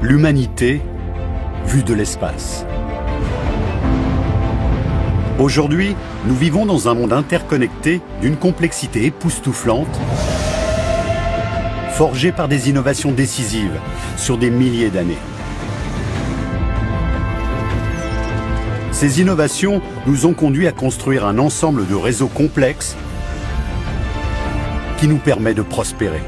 L'humanité vue de l'espace. Aujourd'hui, nous vivons dans un monde interconnecté d'une complexité époustouflante, forgé par des innovations décisives sur des milliers d'années. Ces innovations nous ont conduits à construire un ensemble de réseaux complexes qui nous permet de prospérer.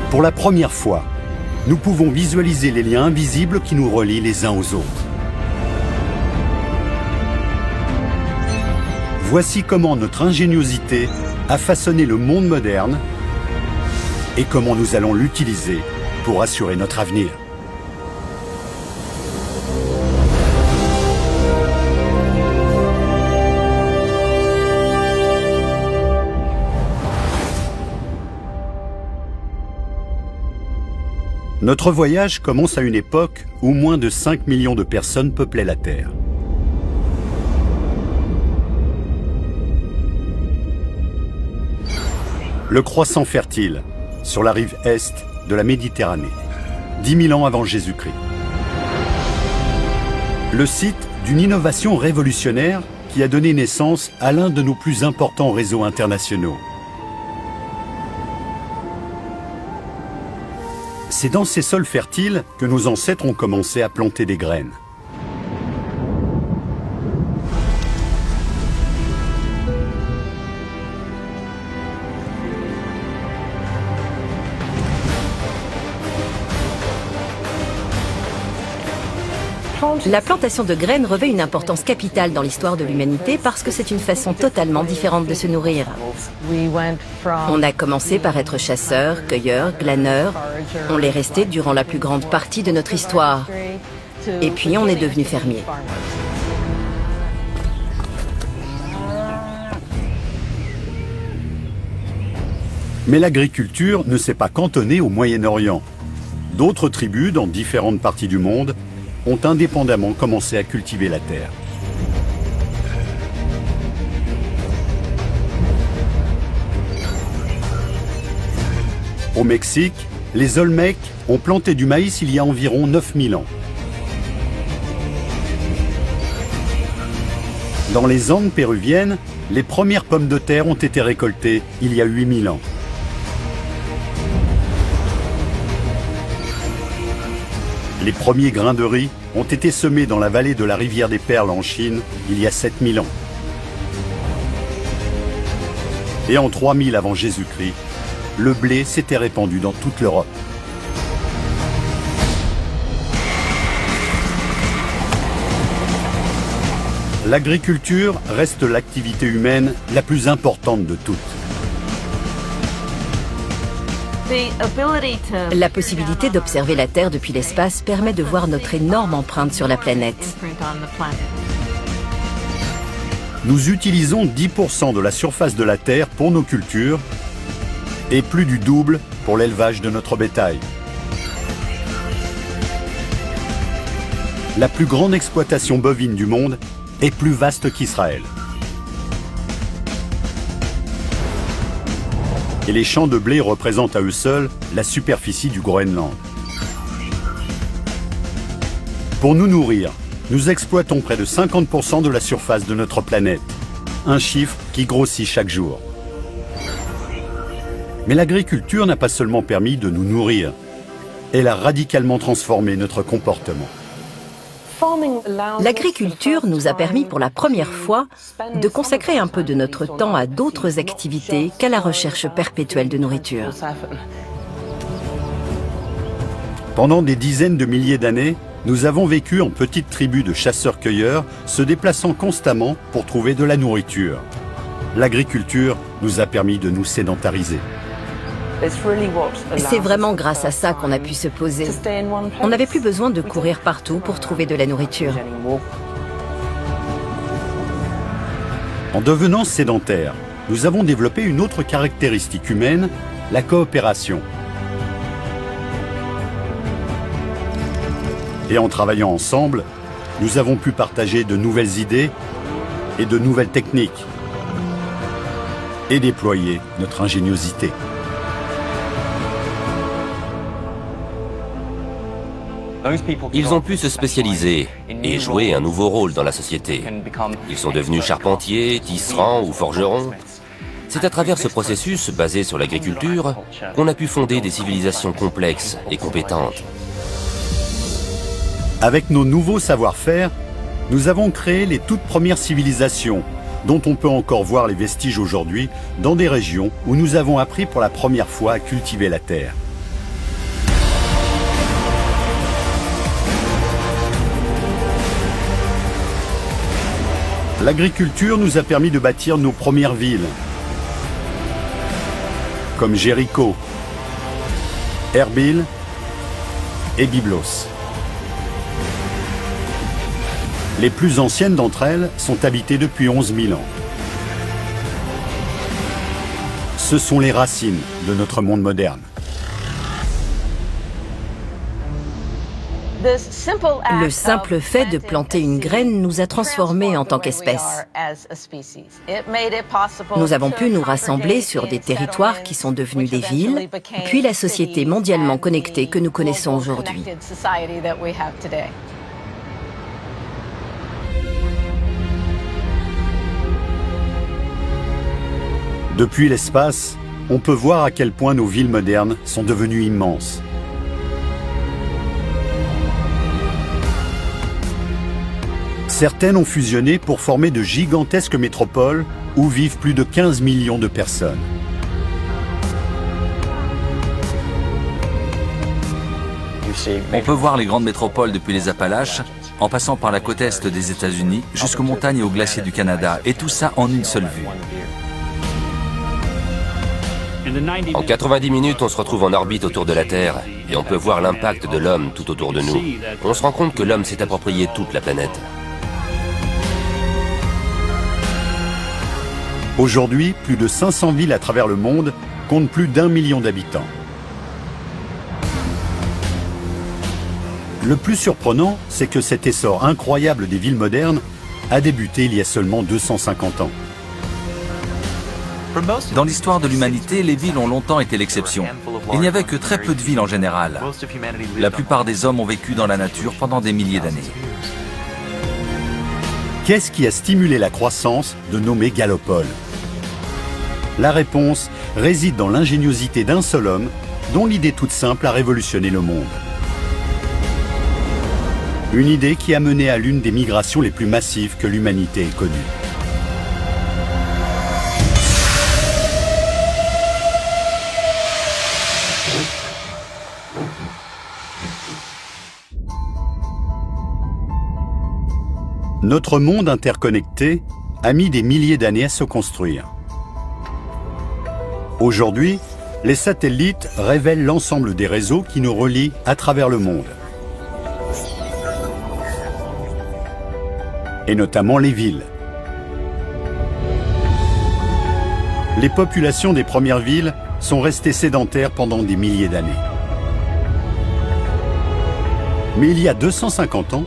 Pour la première fois, nous pouvons visualiser les liens invisibles qui nous relient les uns aux autres. Voici comment notre ingéniosité a façonné le monde moderne et comment nous allons l'utiliser pour assurer notre avenir. Notre voyage commence à une époque où moins de 5 millions de personnes peuplaient la Terre. Le croissant fertile, sur la rive est de la Méditerranée, 10 000 ans avant Jésus-Christ. Le site d'une innovation révolutionnaire qui a donné naissance à l'un de nos plus importants réseaux internationaux. C'est dans ces sols fertiles que nos ancêtres ont commencé à planter des graines. La plantation de graines revêt une importance capitale dans l'histoire de l'humanité parce que c'est une façon totalement différente de se nourrir. On a commencé par être chasseurs, cueilleurs, glaneurs. On l'est resté durant la plus grande partie de notre histoire. Et puis on est devenu fermier. Mais l'agriculture ne s'est pas cantonnée au Moyen-Orient. D'autres tribus dans différentes parties du monde ont indépendamment commencé à cultiver la terre. Au Mexique, les Olmecs ont planté du maïs il y a environ 9000 ans. Dans les Andes péruviennes, les premières pommes de terre ont été récoltées il y a 8000 ans. Les premiers grains de riz ont été semés dans la vallée de la rivière des Perles en Chine il y a 7000 ans. Et en 3000 avant Jésus-Christ, le blé s'était répandu dans toute l'Europe. L'agriculture reste l'activité humaine la plus importante de toutes. La possibilité d'observer la Terre depuis l'espace permet de voir notre énorme empreinte sur la planète. Nous utilisons 10% de la surface de la Terre pour nos cultures et plus du double pour l'élevage de notre bétail. La plus grande exploitation bovine du monde est plus vaste qu'Israël. Et les champs de blé représentent à eux seuls la superficie du Groenland. Pour nous nourrir, nous exploitons près de 50% de la surface de notre planète, un chiffre qui grossit chaque jour. Mais l'agriculture n'a pas seulement permis de nous nourrir, elle a radicalement transformé notre comportement. L'agriculture nous a permis pour la première fois de consacrer un peu de notre temps à d'autres activités qu'à la recherche perpétuelle de nourriture. Pendant des dizaines de milliers d'années, nous avons vécu en petites tribus de chasseurs-cueilleurs, se déplaçant constamment pour trouver de la nourriture. L'agriculture nous a permis de nous sédentariser. C'est vraiment grâce à ça qu'on a pu se poser. On n'avait plus besoin de courir partout pour trouver de la nourriture. En devenant sédentaires, nous avons développé une autre caractéristique humaine, la coopération. Et en travaillant ensemble, nous avons pu partager de nouvelles idées et de nouvelles techniques et déployer notre ingéniosité. Ils ont pu se spécialiser et jouer un nouveau rôle dans la société. Ils sont devenus charpentiers, tisserands ou forgerons. C'est à travers ce processus, basé sur l'agriculture, qu'on a pu fonder des civilisations complexes et compétentes. Avec nos nouveaux savoir-faire, nous avons créé les toutes premières civilisations, dont on peut encore voir les vestiges aujourd'hui dans des régions où nous avons appris pour la première fois à cultiver la terre. L'agriculture nous a permis de bâtir nos premières villes, comme Jéricho, Erbil et Byblos. Les plus anciennes d'entre elles sont habitées depuis 11 000 ans. Ce sont les racines de notre monde moderne. Le simple fait de planter une graine nous a transformés en tant qu'espèce. Nous avons pu nous rassembler sur des territoires qui sont devenus des villes, puis la société mondialement connectée que nous connaissons aujourd'hui. Depuis l'espace, on peut voir à quel point nos villes modernes sont devenues immenses. Certaines ont fusionné pour former de gigantesques métropoles où vivent plus de 15 millions de personnes. On peut voir les grandes métropoles depuis les Appalaches, en passant par la côte est des États-Unis, jusqu'aux montagnes et aux glaciers du Canada, et tout ça en une seule vue. En 90 minutes, on se retrouve en orbite autour de la Terre et on peut voir l'impact de l'homme tout autour de nous. On se rend compte que l'homme s'est approprié toute la planète. Aujourd'hui, plus de 500 villes à travers le monde comptent plus d'1 million d'habitants. Le plus surprenant, c'est que cet essor incroyable des villes modernes a débuté il y a seulement 250 ans. Dans l'histoire de l'humanité, les villes ont longtemps été l'exception. Il n'y avait que très peu de villes en général. La plupart des hommes ont vécu dans la nature pendant des milliers d'années. Qu'est-ce qui a stimulé la croissance de nos mégalopoles? La réponse réside dans l'ingéniosité d'un seul homme, dont l'idée toute simple a révolutionné le monde. Une idée qui a mené à l'une des migrations les plus massives que l'humanité ait connues. Notre monde interconnecté a mis des milliers d'années à se construire. Aujourd'hui, les satellites révèlent l'ensemble des réseaux qui nous relient à travers le monde. Et notamment les villes. Les populations des premières villes sont restées sédentaires pendant des milliers d'années. Mais il y a 250 ans,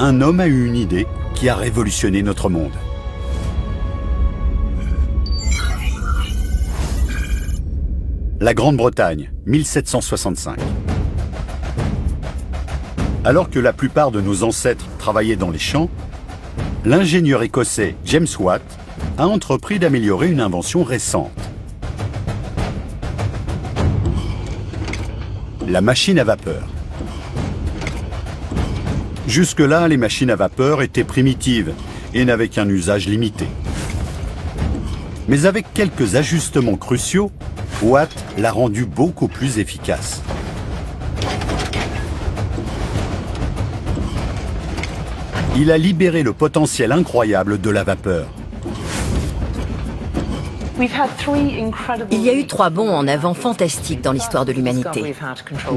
un homme a eu une idée qui a révolutionné notre monde. La Grande-Bretagne, 1765. Alors que la plupart de nos ancêtres travaillaient dans les champs, l'ingénieur écossais James Watt a entrepris d'améliorer une invention récente. La machine à vapeur. Jusque-là, les machines à vapeur étaient primitives et n'avaient qu'un usage limité. Mais avec quelques ajustements cruciaux, Watt l'a rendu beaucoup plus efficace. Il a libéré le potentiel incroyable de la vapeur. Il y a eu 3 bonds en avant fantastiques dans l'histoire de l'humanité.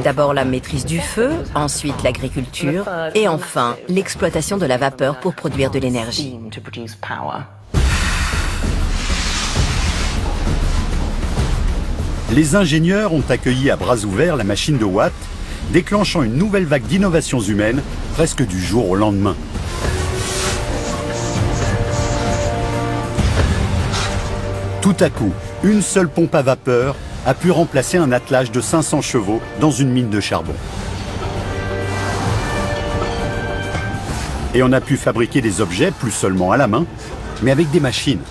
D'abord la maîtrise du feu, ensuite l'agriculture et enfin l'exploitation de la vapeur pour produire de l'énergie. Les ingénieurs ont accueilli à bras ouverts la machine de Watt, déclenchant une nouvelle vague d'innovations humaines presque du jour au lendemain. Tout à coup, une seule pompe à vapeur a pu remplacer un attelage de 500 chevaux dans une mine de charbon. Et on a pu fabriquer des objets plus seulement à la main, mais avec des machines.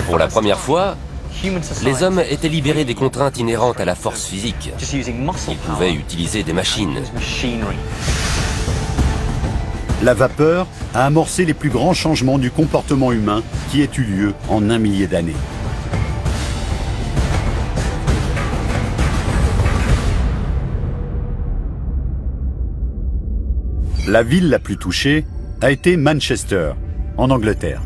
Pour la première fois, les hommes étaient libérés des contraintes inhérentes à la force physique. Ils pouvaient utiliser des machines. La vapeur a amorcé les plus grands changements du comportement humain qui aient eu lieu en 1 millier d'années. La ville la plus touchée a été Manchester, en Angleterre.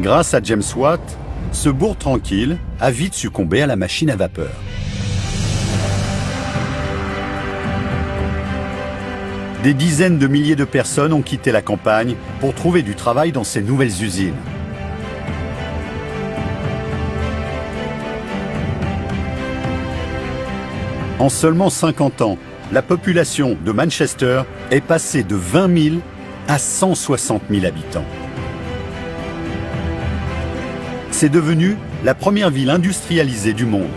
Grâce à James Watt, ce bourg tranquille a vite succombé à la machine à vapeur. Des dizaines de milliers de personnes ont quitté la campagne pour trouver du travail dans ces nouvelles usines. En seulement 50 ans, la population de Manchester est passée de 20 000 à 160 000 habitants. C'est devenu la première ville industrialisée du monde.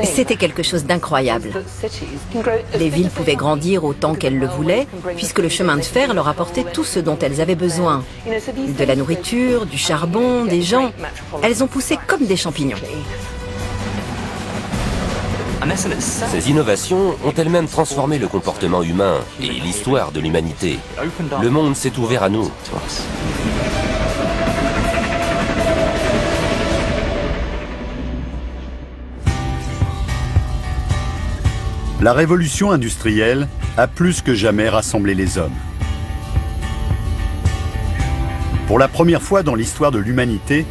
C'était quelque chose d'incroyable. Les villes pouvaient grandir autant qu'elles le voulaient, puisque le chemin de fer leur apportait tout ce dont elles avaient besoin. De la nourriture, du charbon, des gens. Elles ont poussé comme des champignons. Ces innovations ont elles-mêmes transformé le comportement humain et l'histoire de l'humanité. Le monde s'est ouvert à nous. La révolution industrielle a plus que jamais rassemblé les hommes. Pour la première fois dans l'histoire de l'humanité,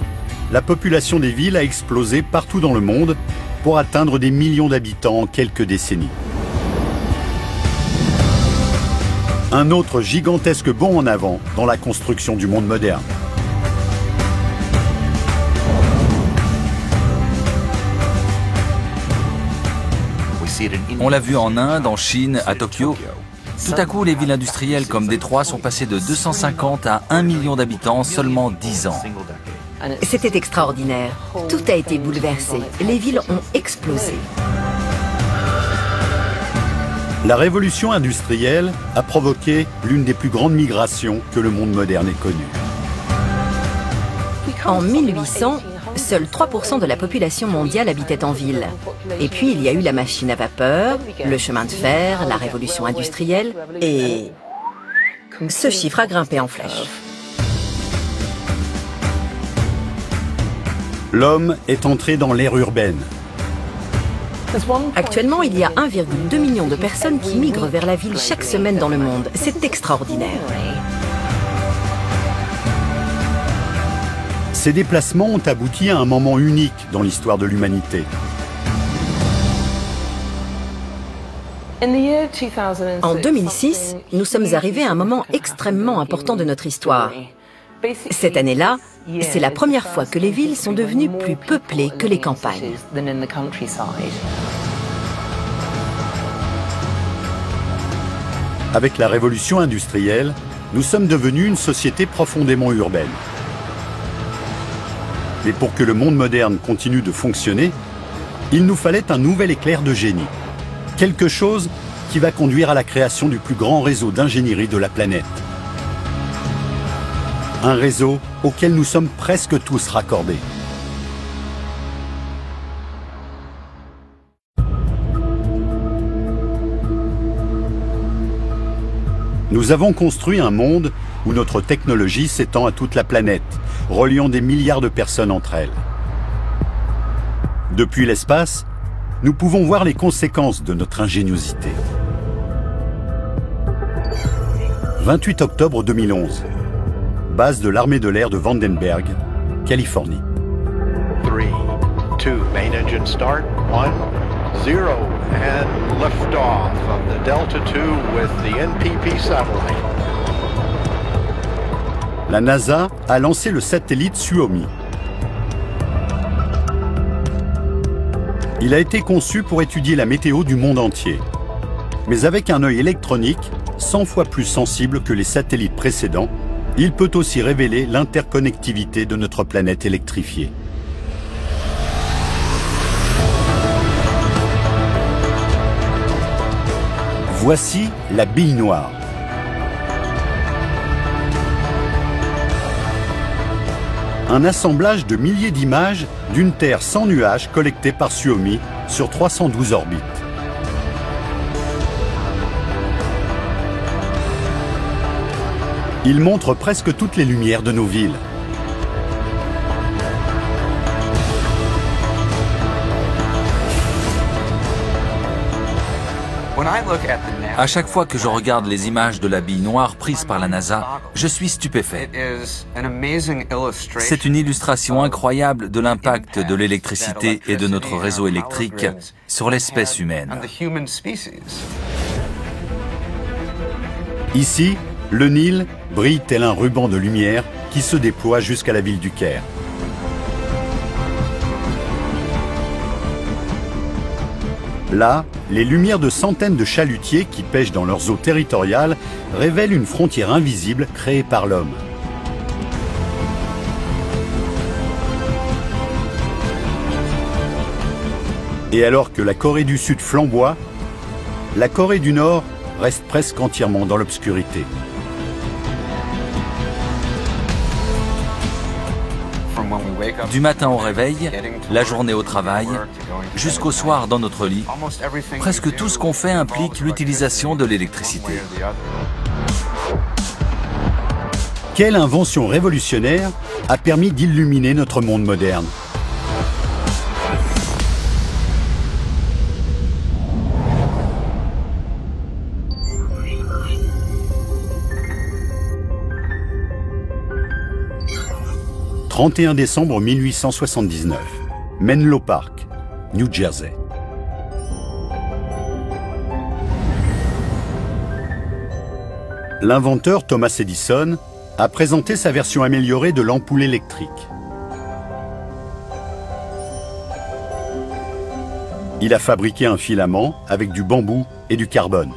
la population des villes a explosé partout dans le monde pour atteindre des millions d'habitants en quelques décennies. Un autre gigantesque bond en avant dans la construction du monde moderne. On l'a vu en Inde, en Chine, à Tokyo. Tout à coup, les villes industrielles comme Détroit sont passées de 250 à 1 million d'habitants en seulement 10 ans. C'était extraordinaire. Tout a été bouleversé. Les villes ont explosé. La révolution industrielle a provoqué l'une des plus grandes migrations que le monde moderne ait connue. En 1800, seuls 3% de la population mondiale habitait en ville. Et puis il y a eu la machine à vapeur, le chemin de fer, la révolution industrielle, et ce chiffre a grimpé en flèche. L'homme est entré dans l'ère urbaine. Actuellement, il y a 1,2 million de personnes qui migrent vers la ville chaque semaine dans le monde. C'est extraordinaire. Ces déplacements ont abouti à un moment unique dans l'histoire de l'humanité. En 2006, nous sommes arrivés à un moment extrêmement important de notre histoire. Cette année-là, c'est la première fois que les villes sont devenues plus peuplées que les campagnes. Avec la révolution industrielle, nous sommes devenus une société profondément urbaine. Mais pour que le monde moderne continue de fonctionner, il nous fallait un nouvel éclair de génie. Quelque chose qui va conduire à la création du plus grand réseau d'ingénierie de la planète. Un réseau auquel nous sommes presque tous raccordés. Nous avons construit un monde où notre technologie s'étend à toute la planète, reliant des milliards de personnes entre elles. Depuis l'espace, nous pouvons voir les conséquences de notre ingéniosité. 28 octobre 2011. Base de l'armée de l'air de Vandenberg, Californie. 3, 2, main engine start, 1, 0, and liftoff of the Delta II with the NPP satellite. La NASA a lancé le satellite Suomi. Il a été conçu pour étudier la météo du monde entier. Mais avec un œil électronique, 100 fois plus sensible que les satellites précédents, il peut aussi révéler l'interconnectivité de notre planète électrifiée. Voici la bille noire. Un assemblage de milliers d'images d'une Terre sans nuages collectées par Suomi sur 312 orbites. Il montre presque toutes les lumières de nos villes. À chaque fois que je regarde les images de la bille noire prises par la NASA, je suis stupéfait. C'est une illustration incroyable de l'impact de l'électricité et de notre réseau électrique sur l'espèce humaine. Ici, le Nil brille tel un ruban de lumière qui se déploie jusqu'à la ville du Caire. Là, les lumières de centaines de chalutiers qui pêchent dans leurs eaux territoriales révèlent une frontière invisible créée par l'homme. Et alors que la Corée du Sud flamboie, la Corée du Nord reste presque entièrement dans l'obscurité. Du matin au réveil, la journée au travail, jusqu'au soir dans notre lit, presque tout ce qu'on fait implique l'utilisation de l'électricité. Quelle invention révolutionnaire a permis d'illuminer notre monde moderne? « 31 décembre 1879, Menlo Park, New Jersey. L'inventeur Thomas Edison a présenté sa version améliorée de l'ampoule électrique. Il a fabriqué un filament avec du bambou et du carbone.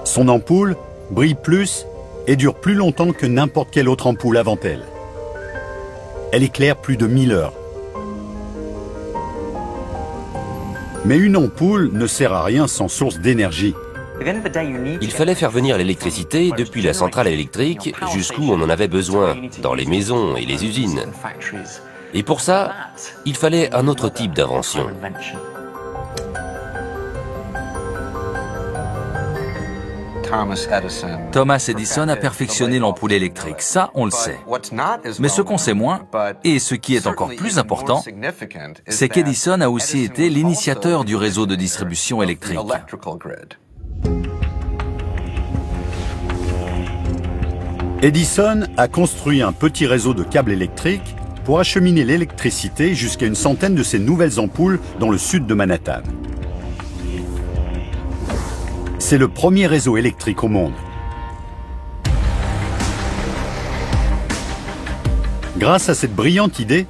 Son ampoule brille plus et dure plus longtemps que n'importe quelle autre ampoule avant elle. Elle éclaire plus de 1000 heures. Mais une ampoule ne sert à rien sans source d'énergie. Il fallait faire venir l'électricité depuis la centrale électrique jusqu'où on en avait besoin, dans les maisons et les usines. Et pour ça, il fallait un autre type d'invention. Thomas Edison a perfectionné l'ampoule électrique, ça on le sait. Mais ce qu'on sait moins, et ce qui est encore plus important, c'est qu'Edison a aussi été l'initiateur du réseau de distribution électrique. Edison a construit un petit réseau de câbles électriques pour acheminer l'électricité jusqu'à une centaine de ces nouvelles ampoules dans le sud de Manhattan. C'est le premier réseau électrique au monde. Grâce à cette brillante idée,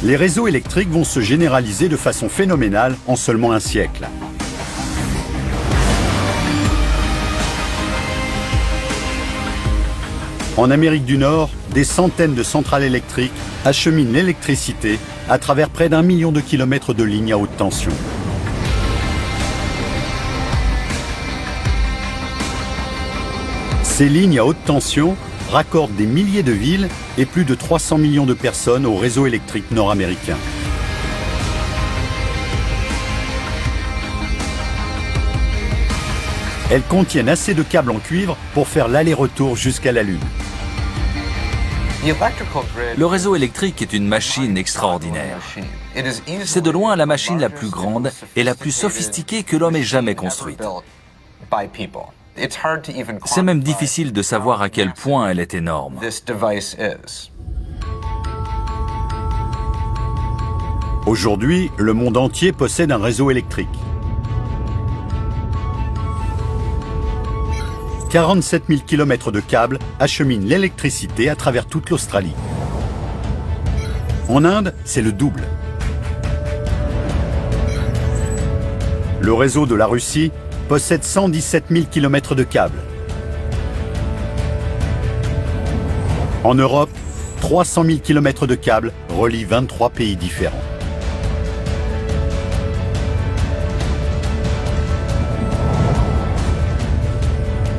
les réseaux électriques vont se généraliser de façon phénoménale en seulement un siècle. En Amérique du Nord, des centaines de centrales électriques acheminent l'électricité à travers près d'1 million de kilomètres de lignes à haute tension. Ces lignes à haute tension raccordent des milliers de villes et plus de 300 millions de personnes au réseau électrique nord-américain. Elles contiennent assez de câbles en cuivre pour faire l'aller-retour jusqu'à la Lune. Le réseau électrique est une machine extraordinaire. C'est de loin la machine la plus grande et la plus sophistiquée que l'homme ait jamais construite. C'est même difficile de savoir à quel point elle est énorme. Aujourd'hui, le monde entier possède un réseau électrique. 47 000 km de câbles acheminent l'électricité à travers toute l'Australie. En Inde, c'est le double. Le réseau de la Russie possède 117 000 km de câbles. En Europe, 300 000 km de câbles relient 23 pays différents.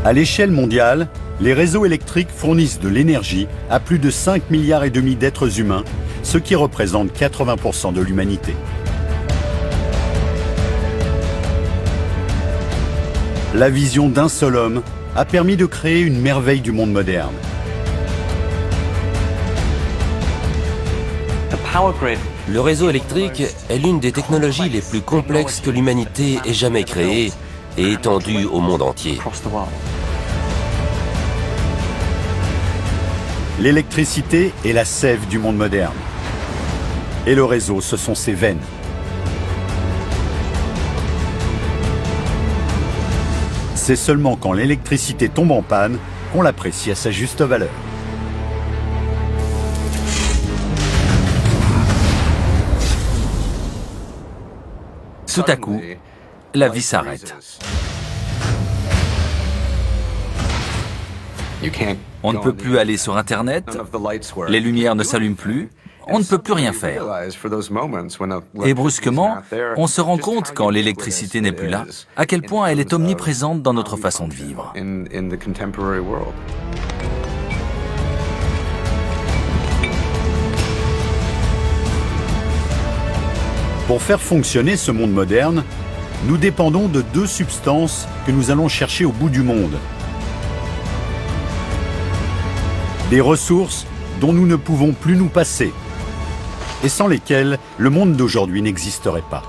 À l'échelle mondiale, les réseaux électriques fournissent de l'énergie à plus de 5,5 milliards d'êtres humains, ce qui représente 80% de l'humanité. La vision d'un seul homme a permis de créer une merveille du monde moderne. Le réseau électrique est l'une des technologies les plus complexes que l'humanité ait jamais créées et étendue au monde entier. L'électricité est la sève du monde moderne. Et le réseau, ce sont ses veines. C'est seulement quand l'électricité tombe en panne qu'on l'apprécie à sa juste valeur. Tout à coup, la vie s'arrête. On ne peut plus aller sur Internet, les lumières ne s'allument plus, on ne peut plus rien faire. Et brusquement, on se rend compte, quand l'électricité n'est plus là, à quel point elle est omniprésente dans notre façon de vivre. Pour faire fonctionner ce monde moderne, nous dépendons de deux substances que nous allons chercher au bout du monde. Des ressources dont nous ne pouvons plus nous passer et sans lesquelles le monde d'aujourd'hui n'existerait pas.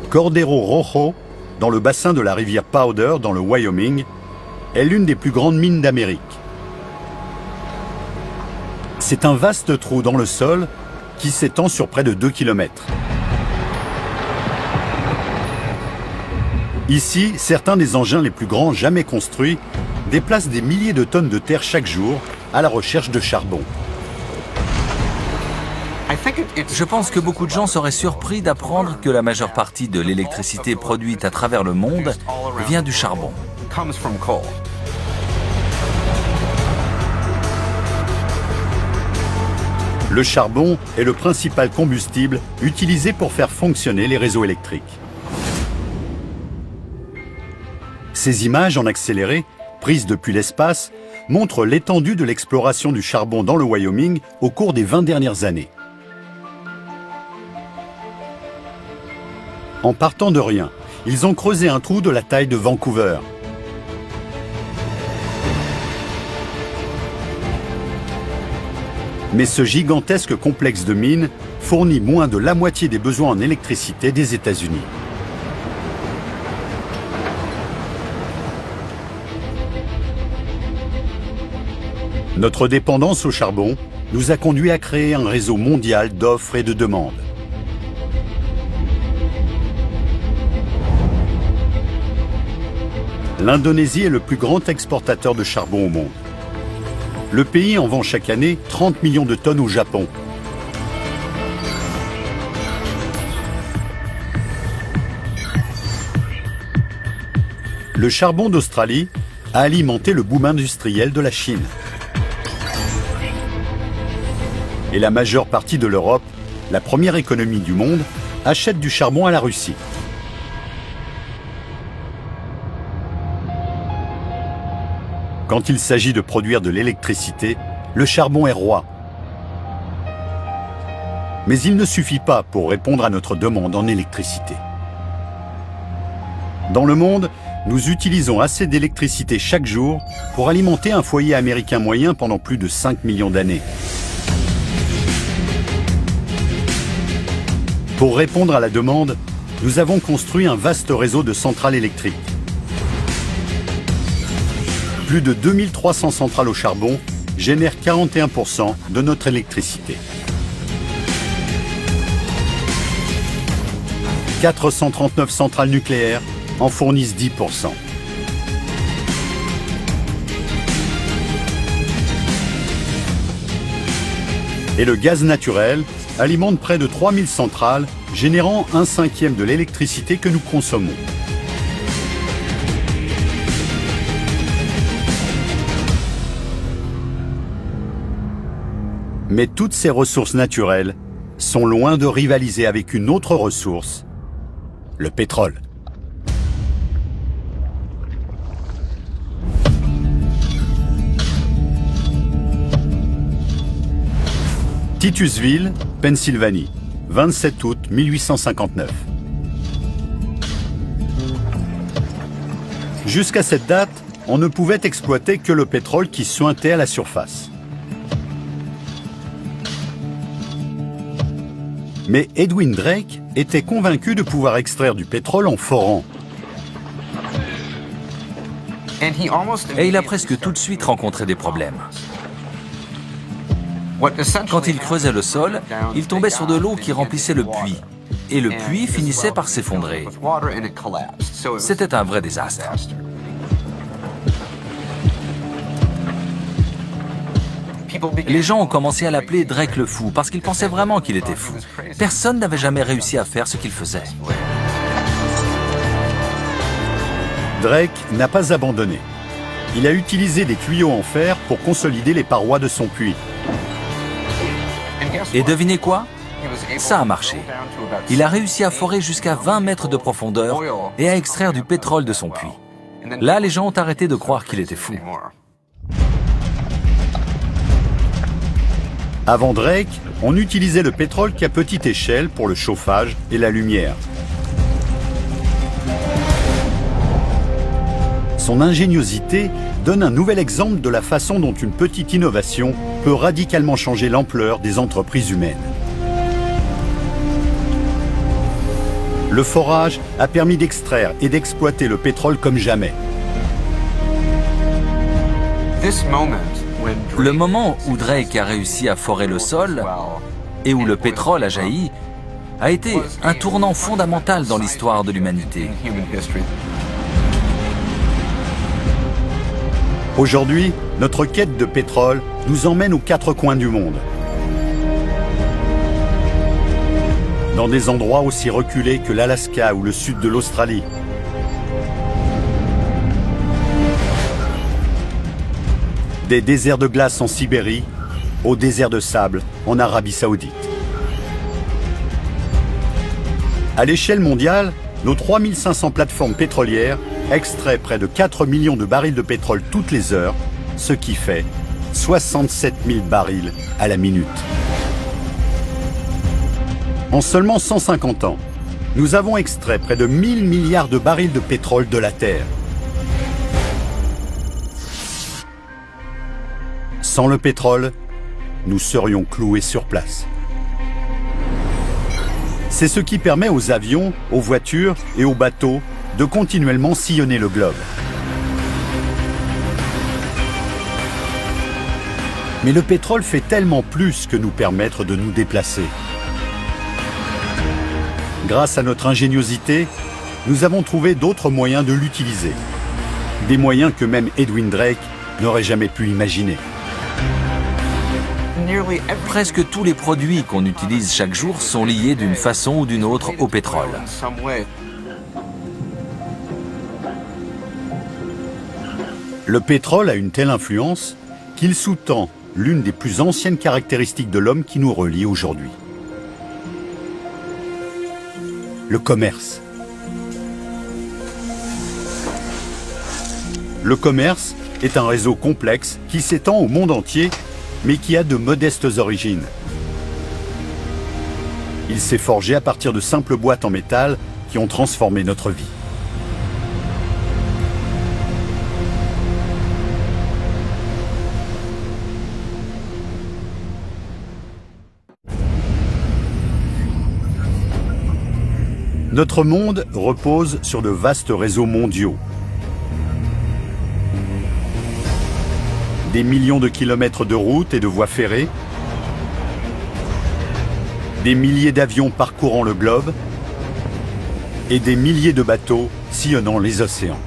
Cordero Rojo, dans le bassin de la rivière Powder, dans le Wyoming, est l'une des plus grandes mines d'Amérique. C'est un vaste trou dans le sol qui s'étend sur près de 2 km. Ici, certains des engins les plus grands jamais construits déplacent des milliers de tonnes de terre chaque jour à la recherche de charbon. Je pense que beaucoup de gens seraient surpris d'apprendre que la majeure partie de l'électricité produite à travers le monde vient du charbon. Le charbon est le principal combustible utilisé pour faire fonctionner les réseaux électriques. Ces images en accéléré, prises depuis l'espace, montrent l'étendue de l'exploration du charbon dans le Wyoming au cours des 20 dernières années. En partant de rien, ils ont creusé un trou de la taille de Vancouver. Mais ce gigantesque complexe de mines fournit moins de la moitié des besoins en électricité des États-Unis. Notre dépendance au charbon nous a conduit à créer un réseau mondial d'offres et de demandes. L'Indonésie est le plus grand exportateur de charbon au monde. Le pays en vend chaque année 30 millions de tonnes au Japon. Le charbon d'Australie a alimenté le boom industriel de la Chine. Et la majeure partie de l'Europe, la première économie du monde, achète du charbon à la Russie. Quand il s'agit de produire de l'électricité, le charbon est roi. Mais il ne suffit pas pour répondre à notre demande en électricité. Dans le monde, nous utilisons assez d'électricité chaque jour pour alimenter un foyer américain moyen pendant plus de 5 millions d'années. Pour répondre à la demande, nous avons construit un vaste réseau de centrales électriques. Plus de 2300 centrales au charbon génèrent 41% de notre électricité. 439 centrales nucléaires en fournissent 10%. Et le gaz naturel alimente près de 3000 centrales, générant 1/5 de l'électricité que nous consommons. Mais toutes ces ressources naturelles sont loin de rivaliser avec une autre ressource, le pétrole. Titusville, Pennsylvanie, 27 août 1859. Jusqu'à cette date, on ne pouvait exploiter que le pétrole qui suintait à la surface. Mais Edwin Drake était convaincu de pouvoir extraire du pétrole en forant. Et il a presque tout de suite rencontré des problèmes. Quand il creusait le sol, il tombait sur de l'eau qui remplissait le puits. Et le puits finissait par s'effondrer. C'était un vrai désastre. Les gens ont commencé à l'appeler Drake le fou parce qu'ils pensaient vraiment qu'il était fou. Personne n'avait jamais réussi à faire ce qu'il faisait. Drake n'a pas abandonné. Il a utilisé des tuyaux en fer pour consolider les parois de son puits. Et devinez quoi? Ça a marché. Il a réussi à forer jusqu'à 20 mètres de profondeur et à extraire du pétrole de son puits. Là, les gens ont arrêté de croire qu'il était fou. Avant Drake, on utilisait le pétrole qu'à petite échelle pour le chauffage et la lumière. Son ingéniosité donne un nouvel exemple de la façon dont une petite innovation peut radicalement changer l'ampleur des entreprises humaines. Le forage a permis d'extraire et d'exploiter le pétrole comme jamais. Le moment où Drake a réussi à forer le sol et où le pétrole a jailli a été un tournant fondamental dans l'histoire de l'humanité. Aujourd'hui, notre quête de pétrole nous emmène aux quatre coins du monde. Dans des endroits aussi reculés que l'Alaska ou le sud de l'Australie. Des déserts de glace en Sibérie, au désert de sable en Arabie Saoudite. À l'échelle mondiale, nos 3500 plateformes pétrolières extraient près de 4 millions de barils de pétrole toutes les heures, ce qui fait 67 000 barils à la minute. En seulement 150 ans, nous avons extrait près de 1000 milliards de barils de pétrole de la Terre. Sans le pétrole, nous serions cloués sur place. C'est ce qui permet aux avions, aux voitures et aux bateaux de continuellement sillonner le globe. Mais le pétrole fait tellement plus que nous permettre de nous déplacer. Grâce à notre ingéniosité, nous avons trouvé d'autres moyens de l'utiliser. Des moyens que même Edwin Drake n'aurait jamais pu imaginer. Presque tous les produits qu'on utilise chaque jour sont liés d'une façon ou d'une autre au pétrole. Le pétrole a une telle influence qu'il sous-tend l'une des plus anciennes caractéristiques de l'homme qui nous relie aujourd'hui. Le commerce. Le commerce est un réseau complexe qui s'étend au monde entier, mais qui a de modestes origines. Il s'est forgé à partir de simples boîtes en métal qui ont transformé notre vie. Notre monde repose sur de vastes réseaux mondiaux. Des millions de kilomètres de routes et de voies ferrées, des milliers d'avions parcourant le globe et des milliers de bateaux sillonnant les océans.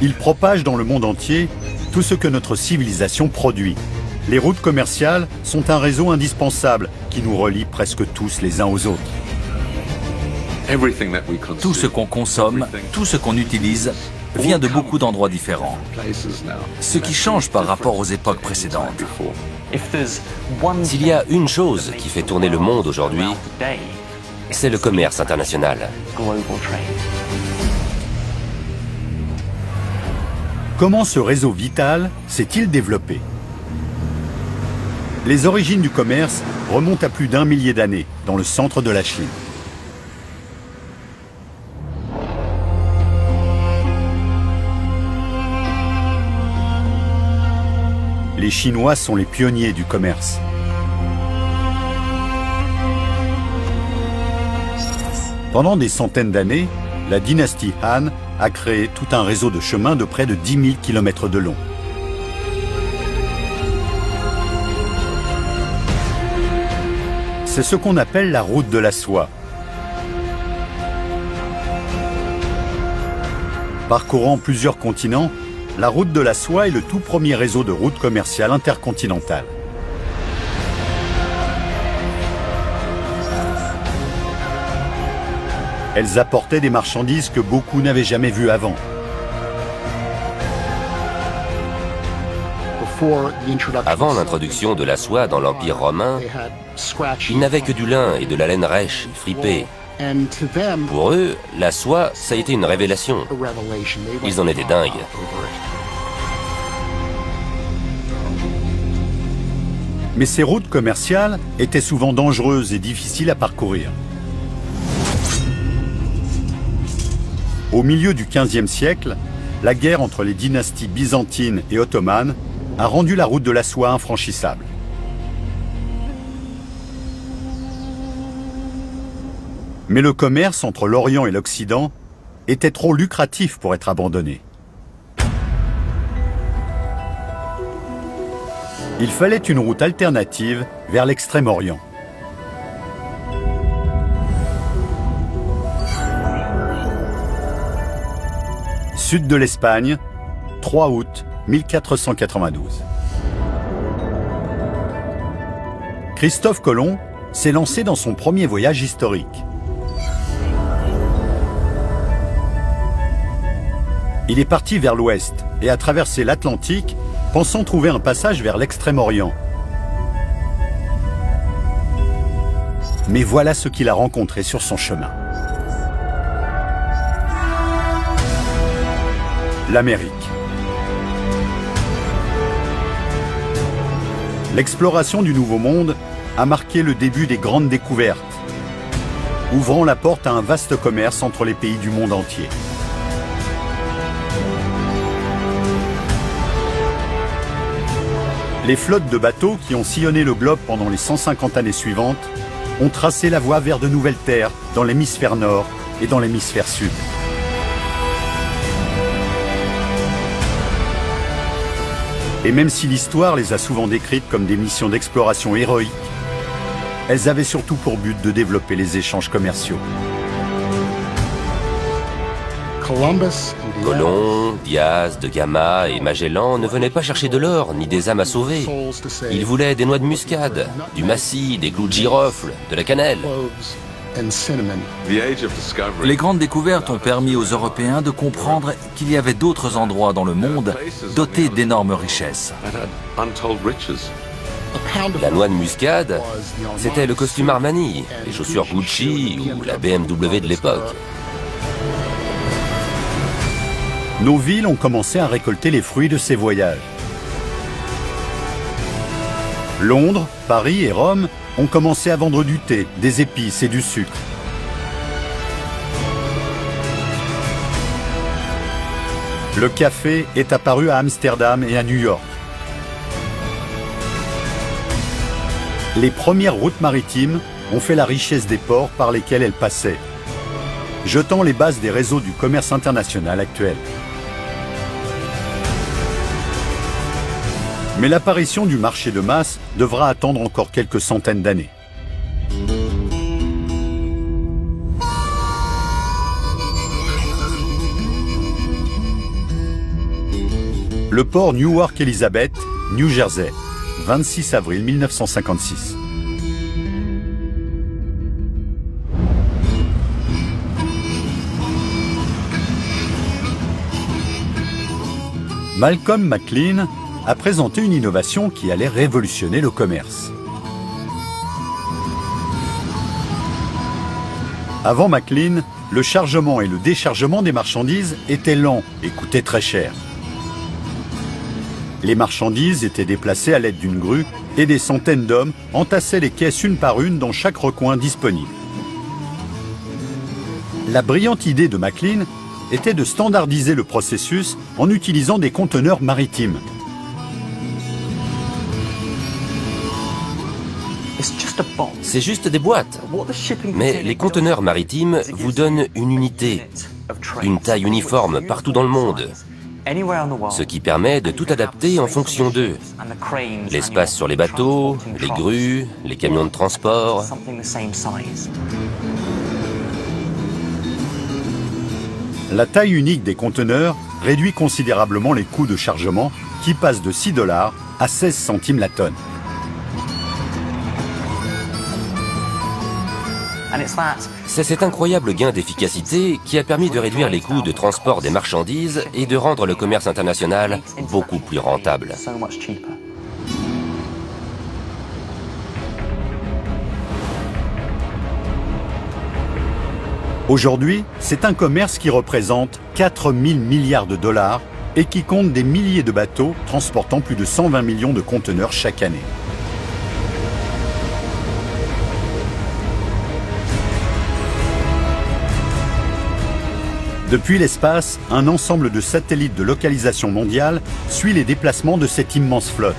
Ils propagent dans le monde entier tout ce que notre civilisation produit, Les routes commerciales sont un réseau indispensable qui nous relie presque tous les uns aux autres. Tout ce qu'on consomme, tout ce qu'on utilise, vient de beaucoup d'endroits différents. Ce qui change par rapport aux époques précédentes. S'il y a une chose qui fait tourner le monde aujourd'hui, c'est le commerce international. Comment ce réseau vital s'est-il développé? Les origines du commerce remontent à plus d'1 millier d'années, dans le centre de la Chine. Les Chinois sont les pionniers du commerce. Pendant des centaines d'années, la dynastie Han a créé tout un réseau de chemins de près de 10 000 km de long. C'est ce qu'on appelle la route de la soie. Parcourant plusieurs continents, la route de la soie est le tout premier réseau de routes commerciales intercontinentales. Elles apportaient des marchandises que beaucoup n'avaient jamais vues avant. Avant l'introduction de la soie dans l'Empire romain, ils n'avaient que du lin et de la laine rêche, fripée. Pour eux, la soie, ça a été une révélation. Ils en étaient dingues. Mais ces routes commerciales étaient souvent dangereuses et difficiles à parcourir. Au milieu du XVe siècle, la guerre entre les dynasties byzantines et ottomanes a rendu la route de la soie infranchissable. Mais le commerce entre l'Orient et l'Occident était trop lucratif pour être abandonné. Il fallait une route alternative vers l'Extrême-Orient. Sud de l'Espagne, 3 août 1492. Christophe Colomb s'est lancé dans son premier voyage historique. Il est parti vers l'ouest et a traversé l'Atlantique, pensant trouver un passage vers l'Extrême-Orient. Mais voilà ce qu'il a rencontré sur son chemin. L'Amérique. L'exploration du Nouveau Monde a marqué le début des grandes découvertes, ouvrant la porte à un vaste commerce entre les pays du monde entier. Les flottes de bateaux qui ont sillonné le globe pendant les 150 années suivantes ont tracé la voie vers de nouvelles terres dans l'hémisphère nord et dans l'hémisphère sud. Et même si l'histoire les a souvent décrites comme des missions d'exploration héroïques, elles avaient surtout pour but de développer les échanges commerciaux. Colomb, Diaz, de Gama et Magellan ne venaient pas chercher de l'or ni des âmes à sauver. Ils voulaient des noix de muscade, du massis, des clous de girofle, de la cannelle. Les grandes découvertes ont permis aux Européens de comprendre qu'il y avait d'autres endroits dans le monde dotés d'énormes richesses. La noix de muscade, c'était le costume Armani, les chaussures Gucci ou la BMW de l'époque. Nos villes ont commencé à récolter les fruits de ces voyages. Londres, Paris et Rome ont commencé à vendre du thé, des épices et du sucre. Le café est apparu à Amsterdam et à New York. Les premières routes maritimes ont fait la richesse des ports par lesquels elles passaient, jetant les bases des réseaux du commerce international actuel. Mais l'apparition du marché de masse devra attendre encore quelques centaines d'années. Le port Newark Elizabeth, New Jersey, 26 avril 1956. Malcolm McLean a présenté une innovation qui allait révolutionner le commerce. Avant McLean, le chargement et le déchargement des marchandises étaient lents et coûtaient très cher. Les marchandises étaient déplacées à l'aide d'une grue et des centaines d'hommes entassaient les caisses une par une dans chaque recoin disponible. La brillante idée de McLean était de standardiser le processus en utilisant des conteneurs maritimes. C'est juste des boîtes. Mais les conteneurs maritimes vous donnent une unité, une taille uniforme partout dans le monde, ce qui permet de tout adapter en fonction d'eux. L'espace sur les bateaux, les grues, les camions de transport. La taille unique des conteneurs réduit considérablement les coûts de chargement qui passent de 6 $ à 16 centimes la tonne. C'est cet incroyable gain d'efficacité qui a permis de réduire les coûts de transport des marchandises et de rendre le commerce international beaucoup plus rentable. Aujourd'hui, c'est un commerce qui représente 4 000 milliards de dollars et qui compte des milliers de bateaux transportant plus de 120 millions de conteneurs chaque année. Depuis l'espace, un ensemble de satellites de localisation mondiale suit les déplacements de cette immense flotte.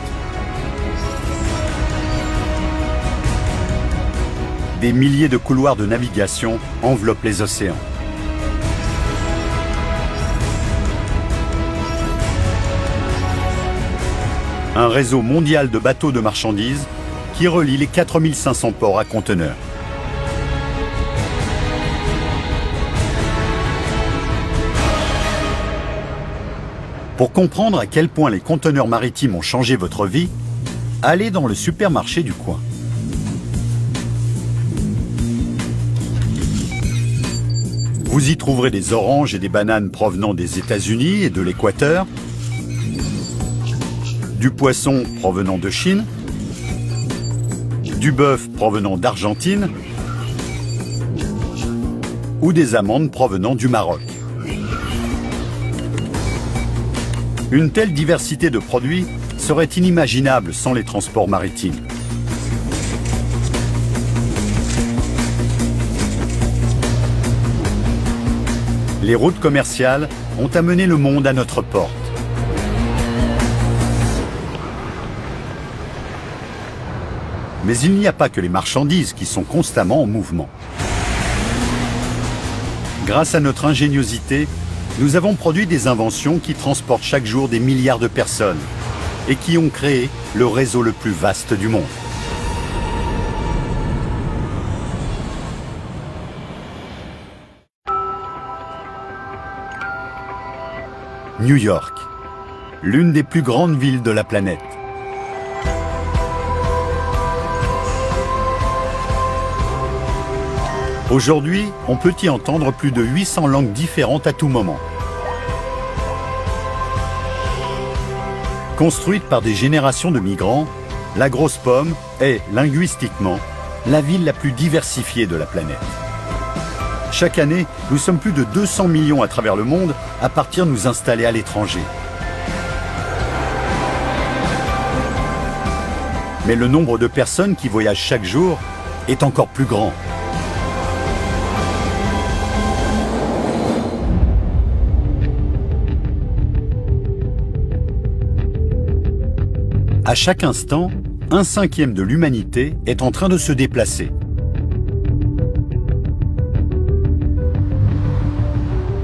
Des milliers de couloirs de navigation enveloppent les océans. Un réseau mondial de bateaux de marchandises qui relie les 4500 ports à conteneurs. Pour comprendre à quel point les conteneurs maritimes ont changé votre vie, allez dans le supermarché du coin. Vous y trouverez des oranges et des bananes provenant des États-Unis et de l'Équateur, du poisson provenant de Chine, du bœuf provenant d'Argentine ou des amandes provenant du Maroc. Une telle diversité de produits serait inimaginable sans les transports maritimes. Les routes commerciales ont amené le monde à notre porte. Mais il n'y a pas que les marchandises qui sont constamment en mouvement. Grâce à notre ingéniosité, nous avons produit des inventions qui transportent chaque jour des milliards de personnes et qui ont créé le réseau le plus vaste du monde. New York, l'une des plus grandes villes de la planète. Aujourd'hui, on peut y entendre plus de 800 langues différentes à tout moment. Construite par des générations de migrants, la Grosse Pomme est, linguistiquement, la ville la plus diversifiée de la planète. Chaque année, nous sommes plus de 200 millions à travers le monde à partir de nous installer à l'étranger. Mais le nombre de personnes qui voyagent chaque jour est encore plus grand. À chaque instant, 1/5 de l'humanité est en train de se déplacer.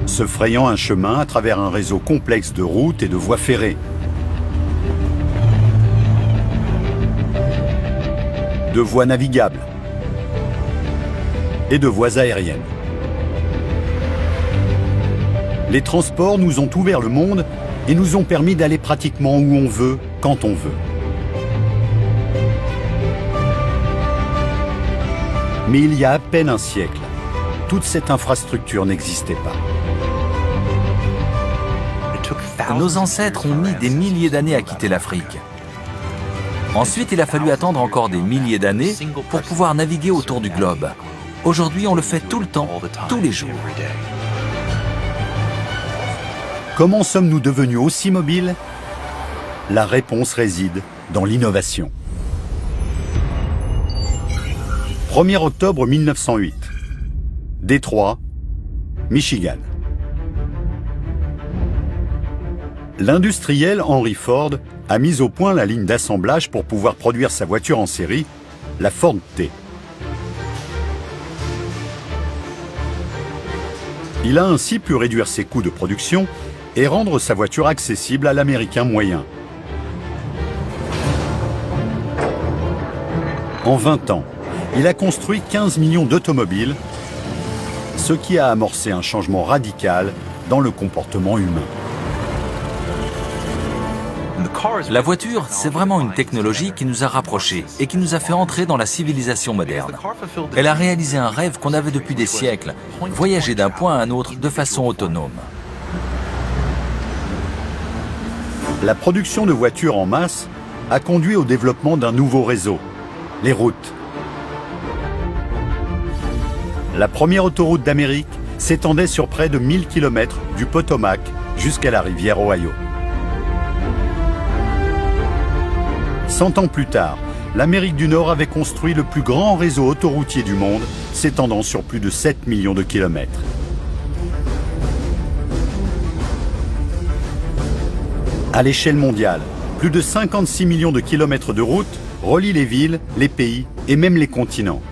Se frayant un chemin à travers un réseau complexe de routes et de voies ferrées. De voies navigables et de voies aériennes. Les transports nous ont ouvert le monde et nous ont permis d'aller pratiquement où on veut, quand on veut. Mais il y a à peine un siècle, toute cette infrastructure n'existait pas. Nos ancêtres ont mis des milliers d'années à quitter l'Afrique. Ensuite, il a fallu attendre encore des milliers d'années pour pouvoir naviguer autour du globe. Aujourd'hui, on le fait tout le temps, tous les jours. Comment sommes-nous devenus aussi mobiles? La réponse réside dans l'innovation. 1er octobre 1908. Détroit, Michigan. L'industriel Henry Ford a mis au point la ligne d'assemblage pour pouvoir produire sa voiture en série, la Ford T. Il a ainsi pu réduire ses coûts de production et rendre sa voiture accessible à l'Américain moyen. En 20 ans, il a construit 15 millions d'automobiles, ce qui a amorcé un changement radical dans le comportement humain. La voiture, c'est vraiment une technologie qui nous a rapprochés et qui nous a fait entrer dans la civilisation moderne. Elle a réalisé un rêve qu'on avait depuis des siècles, voyager d'un point à un autre de façon autonome. La production de voitures en masse a conduit au développement d'un nouveau réseau, les routes. La première autoroute d'Amérique s'étendait sur près de 1000 km du Potomac jusqu'à la rivière Ohio. 100 ans plus tard, l'Amérique du Nord avait construit le plus grand réseau autoroutier du monde, s'étendant sur plus de 7 millions de kilomètres. À l'échelle mondiale, plus de 56 millions de kilomètres de routes relient les villes, les pays et même les continents.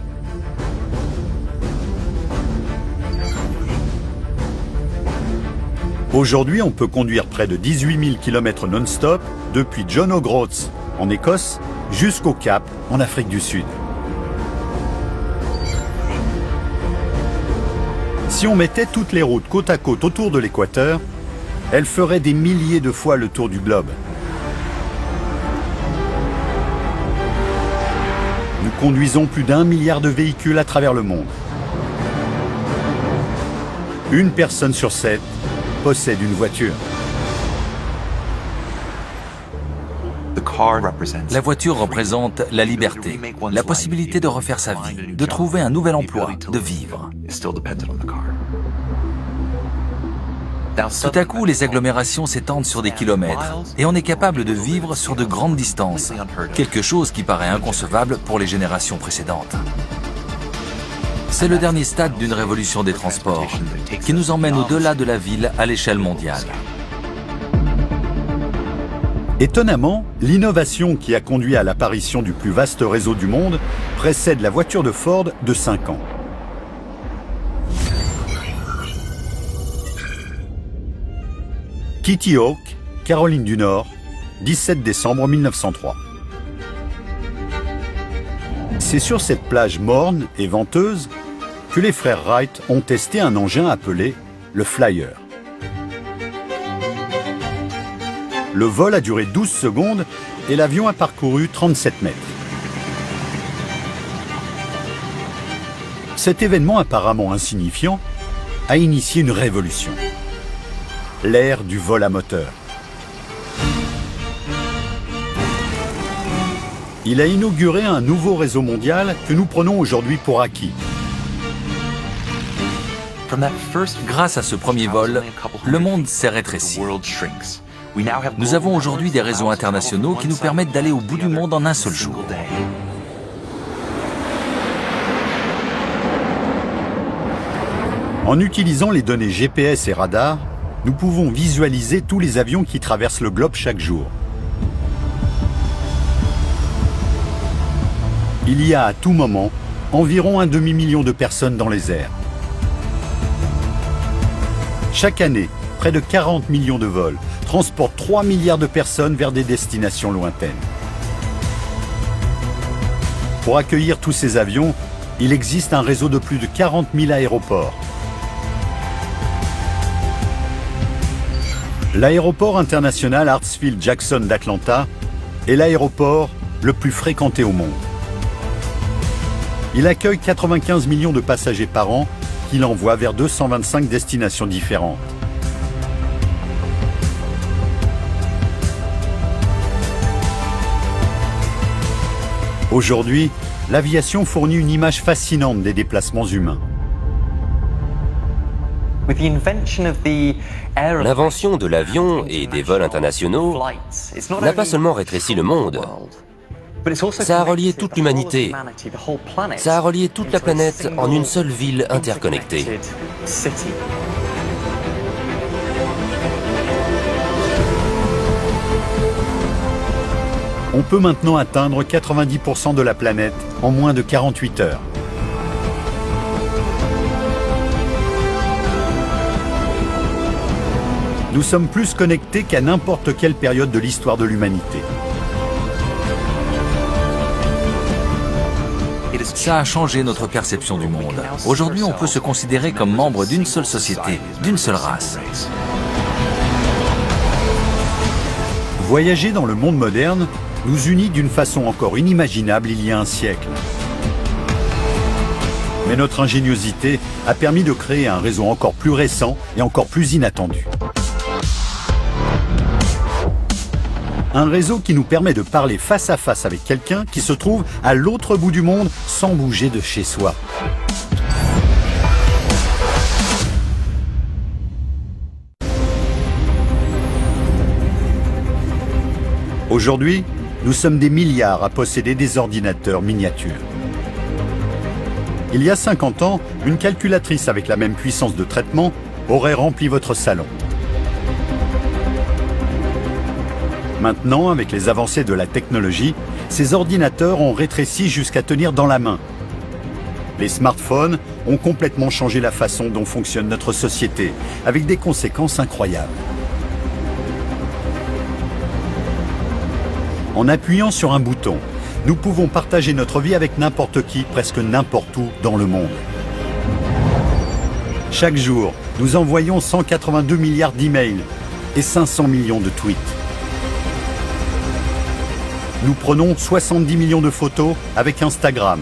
Aujourd'hui, on peut conduire près de 18 000 km non-stop depuis John O'Groats en Écosse jusqu'au Cap en Afrique du Sud. Si on mettait toutes les routes côte à côte autour de l'équateur, elles feraient des milliers de fois le tour du globe. Nous conduisons plus d'1 milliard de véhicules à travers le monde. Une personne sur 7 possède une voiture. La voiture représente la liberté, la possibilité de refaire sa vie, de trouver un nouvel emploi, de vivre. Tout à coup, les agglomérations s'étendent sur des kilomètres et on est capable de vivre sur de grandes distances, quelque chose qui paraît inconcevable pour les générations précédentes. C'est le dernier stade d'une révolution des transports qui nous emmène au-delà de la ville à l'échelle mondiale. Étonnamment, l'innovation qui a conduit à l'apparition du plus vaste réseau du monde précède la voiture de Ford de 5 ans. Kitty Hawk, Caroline du Nord, 17 décembre 1903. C'est sur cette plage morne et venteuse que les frères Wright ont testé un engin appelé le Flyer. Le vol a duré 12 secondes et l'avion a parcouru 37 mètres. Cet événement apparemment insignifiant a initié une révolution. L'ère du vol à moteur. Il a inauguré un nouveau réseau mondial que nous prenons aujourd'hui pour acquis. Grâce à ce premier vol, le monde s'est rétréci. Nous avons aujourd'hui des réseaux internationaux qui nous permettent d'aller au bout du monde en un seul jour. En utilisant les données GPS et radar, nous pouvons visualiser tous les avions qui traversent le globe chaque jour. Il y a à tout moment environ un demi-million de personnes dans les airs. Chaque année, près de 40 millions de vols transportent 3 milliards de personnes vers des destinations lointaines. Pour accueillir tous ces avions, il existe un réseau de plus de 40 000 aéroports. L'aéroport international Hartsfield-Jackson d'Atlanta est l'aéroport le plus fréquenté au monde. Il accueille 95 millions de passagers par an qu'il envoie vers 225 destinations différentes. Aujourd'hui, l'aviation fournit une image fascinante des déplacements humains. L'invention de l'avion et des vols internationaux n'a pas seulement rétréci le monde, ça a relié toute l'humanité, ça a relié toute la planète en une seule ville interconnectée. On peut maintenant atteindre 90% de la planète en moins de 48 heures. Nous sommes plus connectés qu'à n'importe quelle période de l'histoire de l'humanité. Ça a changé notre perception du monde. Aujourd'hui, on peut se considérer comme membre d'une seule société, d'une seule race. Voyager dans le monde moderne nous unit d'une façon encore inimaginable il y a un siècle. Mais notre ingéniosité a permis de créer un réseau encore plus récent et encore plus inattendu. Un réseau qui nous permet de parler face à face avec quelqu'un qui se trouve à l'autre bout du monde sans bouger de chez soi. Aujourd'hui, nous sommes des milliards à posséder des ordinateurs miniatures. Il y a 50 ans, une calculatrice avec la même puissance de traitement aurait rempli votre salon. Maintenant, avec les avancées de la technologie, ces ordinateurs ont rétréci jusqu'à tenir dans la main. Les smartphones ont complètement changé la façon dont fonctionne notre société, avec des conséquences incroyables. En appuyant sur un bouton, nous pouvons partager notre vie avec n'importe qui, presque n'importe où dans le monde. Chaque jour, nous envoyons 182 milliards d'emails et 500 millions de tweets. Nous prenons 70 millions de photos avec Instagram.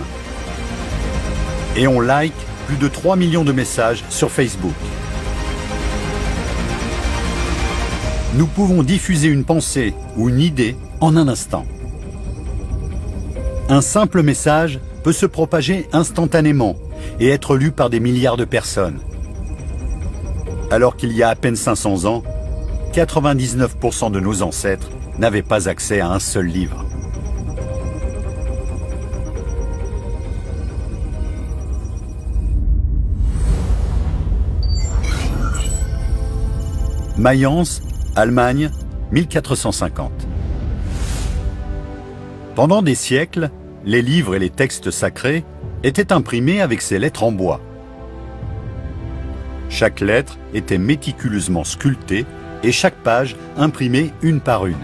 Et on like plus de 3 millions de messages sur Facebook. Nous pouvons diffuser une pensée ou une idée en un instant. Un simple message peut se propager instantanément et être lu par des milliards de personnes. Alors qu'il y a à peine 500 ans, 99% de nos ancêtres n'avaient pas accès à un seul livre. Mayence, Allemagne, 1450. Pendant des siècles, les livres et les textes sacrés étaient imprimés avec ces lettres en bois. Chaque lettre était méticuleusement sculptée et chaque page imprimée une par une.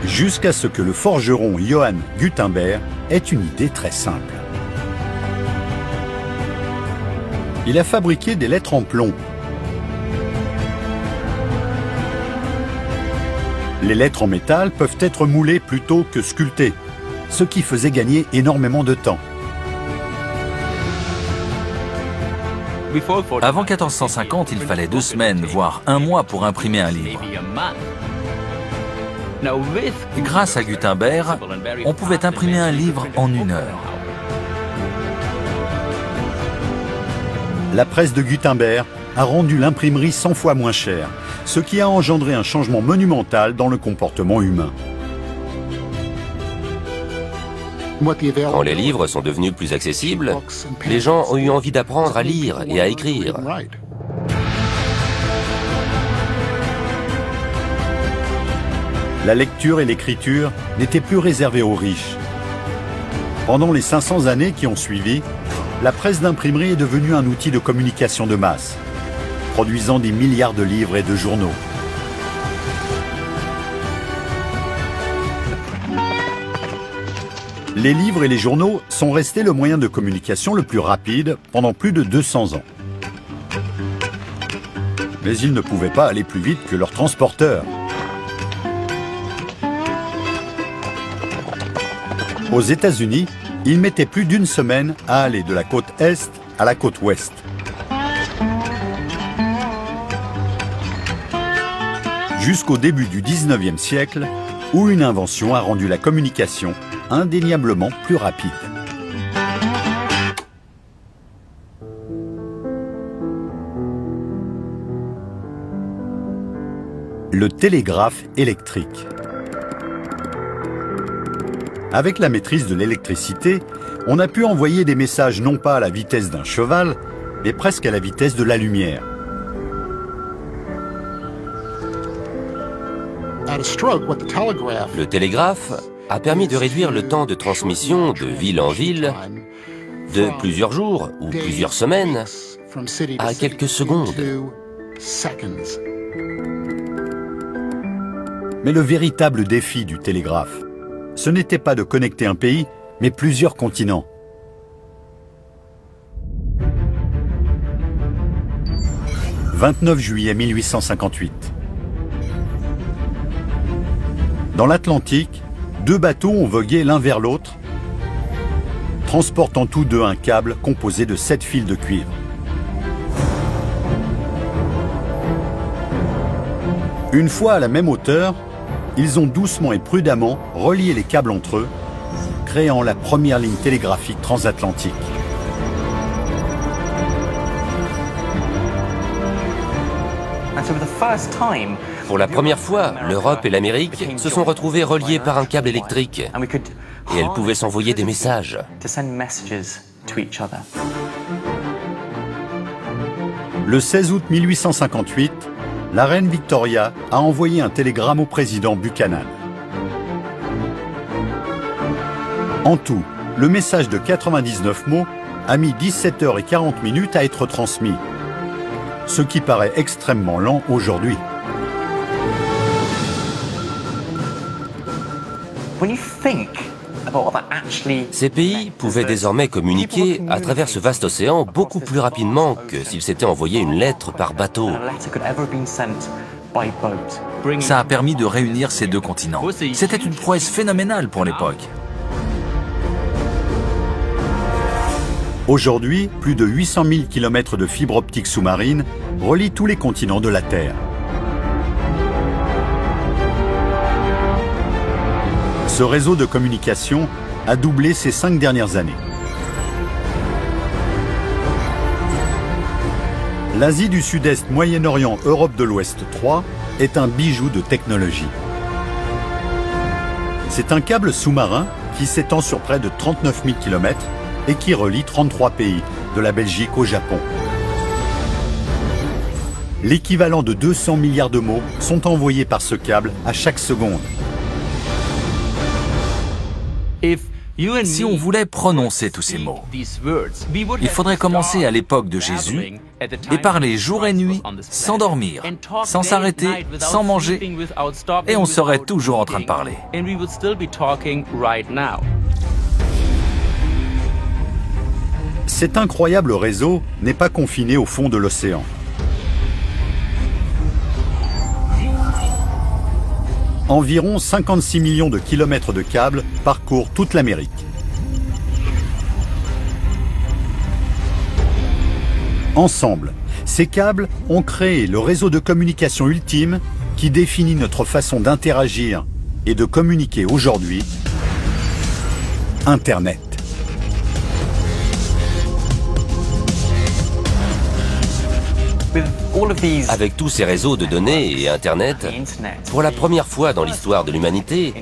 Jusqu'à ce que le forgeron Johann Gutenberg ait une idée très simple. Il a fabriqué des lettres en plomb. Les lettres en métal peuvent être moulées plutôt que sculptées, ce qui faisait gagner énormément de temps. Avant 1450, il fallait 2 semaines, voire 1 mois pour imprimer un livre. Grâce à Gutenberg, on pouvait imprimer un livre en 1 heure. La presse de Gutenberg a rendu l'imprimerie 100 fois moins chère, ce qui a engendré un changement monumental dans le comportement humain. Quand les livres sont devenus plus accessibles, les gens ont eu envie d'apprendre à lire et à écrire. La lecture et l'écriture n'étaient plus réservées aux riches. Pendant les 500 années qui ont suivi, la presse d'imprimerie est devenue un outil de communication de masse, produisant des milliards de livres et de journaux. Les livres et les journaux sont restés le moyen de communication le plus rapide pendant plus de 200 ans. Mais ils ne pouvaient pas aller plus vite que leurs transporteurs. Aux États-Unis, il mettait plus d'une semaine à aller de la côte Est à la côte Ouest. Jusqu'au début du 19e siècle, où une invention a rendu la communication indéniablement plus rapide. Le télégraphe électrique. Avec la maîtrise de l'électricité, on a pu envoyer des messages non pas à la vitesse d'un cheval, mais presque à la vitesse de la lumière. Le télégraphe a permis de réduire le temps de transmission de ville en ville de plusieurs jours ou plusieurs semaines à quelques secondes. Mais le véritable défi du télégraphe, ce n'était pas de connecter un pays, mais plusieurs continents. « 29 juillet 1858. Dans l'Atlantique, deux bateaux ont vogué l'un vers l'autre, transportant tous deux un câble composé de 7 fils de cuivre. Une fois à la même hauteur, ils ont doucement et prudemment relié les câbles entre eux, créant la première ligne télégraphique transatlantique. Pour la première fois, l'Europe et l'Amérique se sont retrouvées reliées par un câble électrique et elles pouvaient s'envoyer des messages. Le 16 août 1858, la reine Victoria a envoyé un télégramme au président Buchanan. En tout, le message de 99 mots a mis 17h40 à être transmis, ce qui paraît extrêmement lent aujourd'hui. Ces pays pouvaient désormais communiquer à travers ce vaste océan beaucoup plus rapidement que s'ils s'étaient envoyé une lettre par bateau. Ça a permis de réunir ces deux continents. C'était une prouesse phénoménale pour l'époque. Aujourd'hui, plus de 800 000 km de fibres optiques sous-marines relient tous les continents de la Terre. Ce réseau de communication a doublé ces 5 dernières années. L'Asie du Sud-Est, Moyen-Orient, Europe de l'Ouest 3 est un bijou de technologie. C'est un câble sous-marin qui s'étend sur près de 39 000 km et qui relie 33 pays, de la Belgique au Japon. L'équivalent de 200 milliards de mots sont envoyés par ce câble à chaque seconde. Si on voulait prononcer tous ces mots, il faudrait commencer à l'époque de Jésus et parler jour et nuit, sans dormir, sans s'arrêter, sans manger, et on serait toujours en train de parler. Cet incroyable réseau n'est pas confiné au fond de l'océan. Environ 56 millions de kilomètres de câbles parcourent toute l'Amérique. Ensemble, ces câbles ont créé le réseau de communication ultime qui définit notre façon d'interagir et de communiquer aujourd'hui, Internet. Avec tous ces réseaux de données et Internet, pour la première fois dans l'histoire de l'humanité,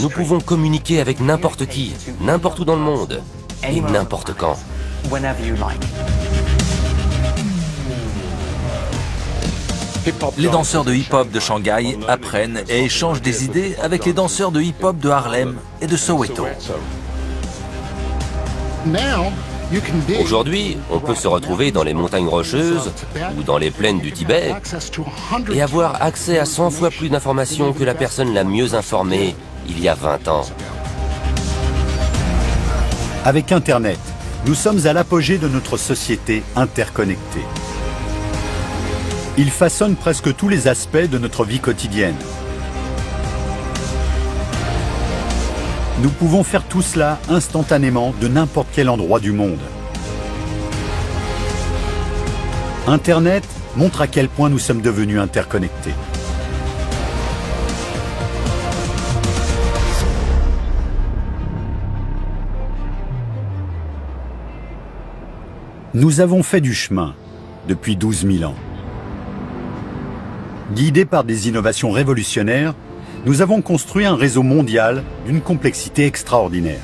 nous pouvons communiquer avec n'importe qui, n'importe où dans le monde, et n'importe quand. Les danseurs de hip-hop de Shanghai apprennent et échangent des idées avec les danseurs de hip-hop de Harlem et de Soweto. Aujourd'hui, on peut se retrouver dans les montagnes rocheuses ou dans les plaines du Tibet et avoir accès à 100 fois plus d'informations que la personne la mieux informée il y a 20 ans. Avec Internet, nous sommes à l'apogée de notre société interconnectée. Il façonne presque tous les aspects de notre vie quotidienne. Nous pouvons faire tout cela instantanément de n'importe quel endroit du monde. Internet montre à quel point nous sommes devenus interconnectés. Nous avons fait du chemin depuis 12 000 ans. Guidés par des innovations révolutionnaires, nous avons construit un réseau mondial d'une complexité extraordinaire.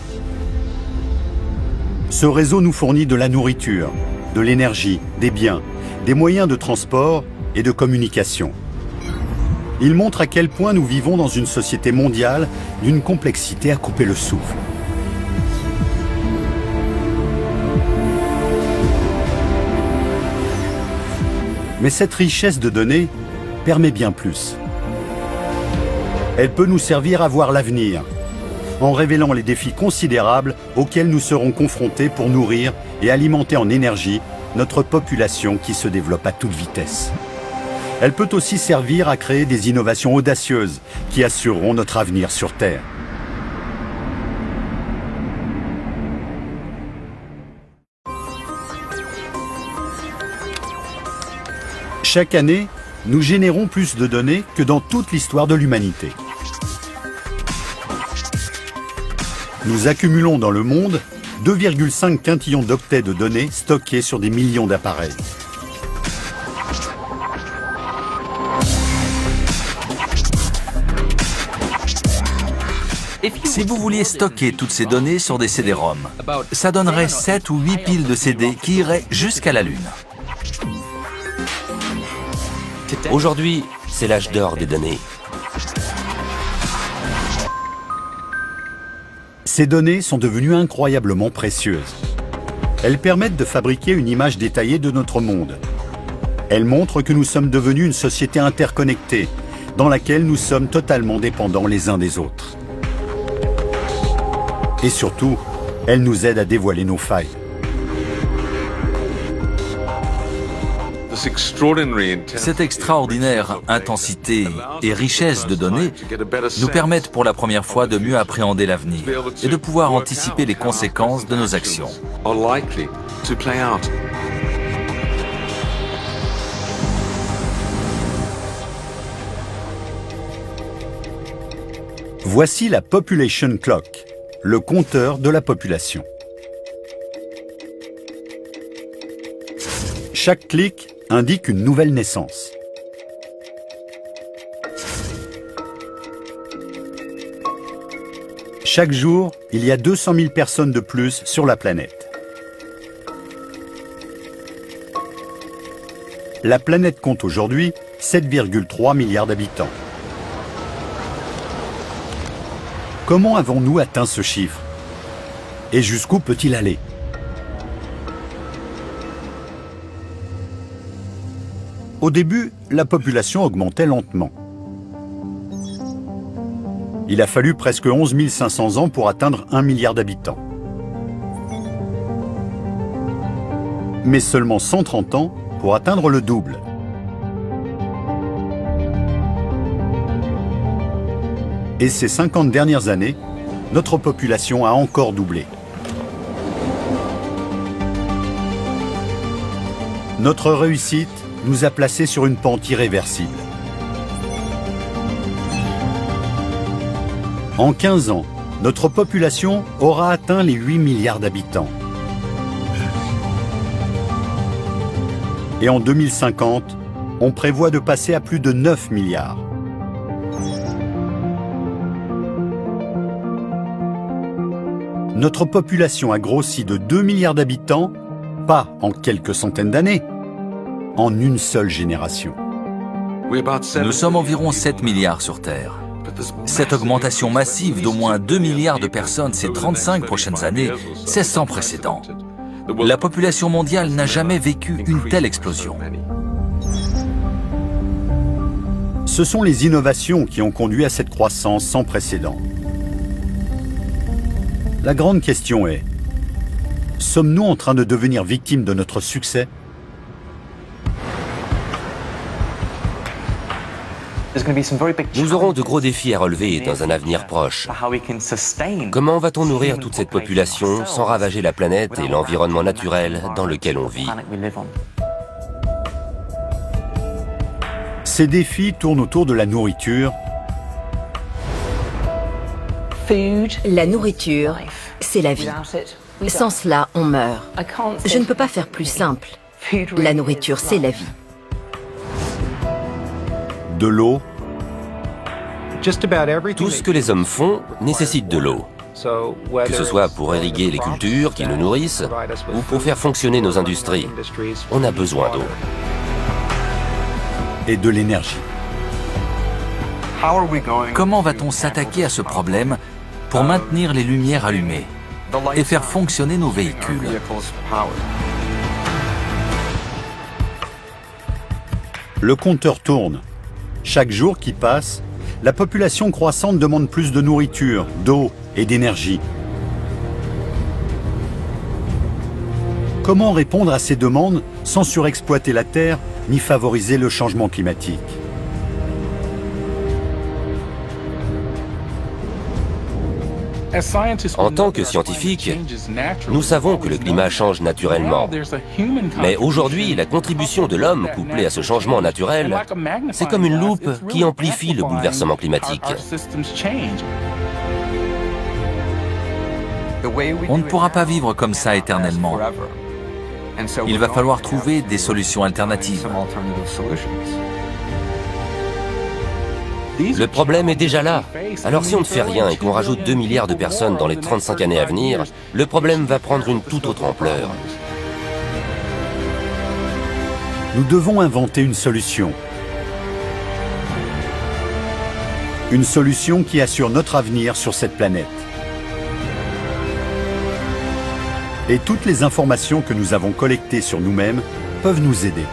Ce réseau nous fournit de la nourriture, de l'énergie, des biens, des moyens de transport et de communication. Il montre à quel point nous vivons dans une société mondiale d'une complexité à couper le souffle. Mais cette richesse de données permet bien plus. Elle peut nous servir à voir l'avenir, en révélant les défis considérables auxquels nous serons confrontés pour nourrir et alimenter en énergie notre population qui se développe à toute vitesse. Elle peut aussi servir à créer des innovations audacieuses qui assureront notre avenir sur Terre. Chaque année, nous générons plus de données que dans toute l'histoire de l'humanité. Nous accumulons dans le monde 2,5 quintillons d'octets de données stockées sur des millions d'appareils. Si vous vouliez stocker toutes ces données sur des CD-ROM, ça donnerait 7 ou 8 piles de CD qui iraient jusqu'à la Lune. Aujourd'hui, c'est l'âge d'or des données. Ces données sont devenues incroyablement précieuses. Elles permettent de fabriquer une image détaillée de notre monde. Elles montrent que nous sommes devenus une société interconnectée, dans laquelle nous sommes totalement dépendants les uns des autres. Et surtout, elles nous aident à dévoiler nos failles. Cette extraordinaire intensité et richesse de données nous permettent pour la première fois de mieux appréhender l'avenir et de pouvoir anticiper les conséquences de nos actions. Voici la Population Clock, le compteur de la population. Chaque clic indique une nouvelle naissance. Chaque jour, il y a 200 000 personnes de plus sur la planète. La planète compte aujourd'hui 7,3 milliards d'habitants. Comment avons-nous atteint ce chiffre? Et jusqu'où peut-il aller? Au début, la population augmentait lentement. Il a fallu presque 11 500 ans pour atteindre 1 milliard d'habitants. Mais seulement 130 ans pour atteindre le double. Et ces 50 dernières années, notre population a encore doublé. Notre réussite nous a placés sur une pente irréversible. En 15 ans, notre population aura atteint les 8 milliards d'habitants. Et en 2050, on prévoit de passer à plus de 9 milliards. Notre population a grossi de 2 milliards d'habitants, pas en quelques centaines d'années, en une seule génération. Nous sommes environ 7 milliards sur Terre. Cette augmentation massive d'au moins 2 milliards de personnes ces 35 prochaines années, c'est sans précédent. La population mondiale n'a jamais vécu une telle explosion. Ce sont les innovations qui ont conduit à cette croissance sans précédent. La grande question est, sommes-nous en train de devenir victimes de notre succès ? Nous aurons de gros défis à relever dans un avenir proche. Comment va-t-on nourrir toute cette population sans ravager la planète et l'environnement naturel dans lequel on vit? Ces défis tournent autour de la nourriture. La nourriture, c'est la vie. Sans cela, on meurt. Je ne peux pas faire plus simple. La nourriture, c'est la vie. De l'eau. Tout ce que les hommes font nécessite de l'eau. Que ce soit pour irriguer les cultures qui nous nourrissent ou pour faire fonctionner nos industries, on a besoin d'eau. Et de l'énergie. Comment va-t-on s'attaquer à ce problème pour maintenir les lumières allumées et faire fonctionner nos véhicules? Le compteur tourne. Chaque jour qui passe, la population croissante demande plus de nourriture, d'eau et d'énergie. Comment répondre à ces demandes sans surexploiter la Terre ni favoriser le changement climatique? En tant que scientifiques, nous savons que le climat change naturellement. Mais aujourd'hui, la contribution de l'homme couplée à ce changement naturel, c'est comme une loupe qui amplifie le bouleversement climatique. On ne pourra pas vivre comme ça éternellement. Il va falloir trouver des solutions alternatives. Le problème est déjà là. Alors si on ne fait rien et qu'on rajoute 2 milliards de personnes dans les 35 années à venir, le problème va prendre une toute autre ampleur. Nous devons inventer une solution. Une solution qui assure notre avenir sur cette planète. Et toutes les informations que nous avons collectées sur nous-mêmes peuvent nous aider.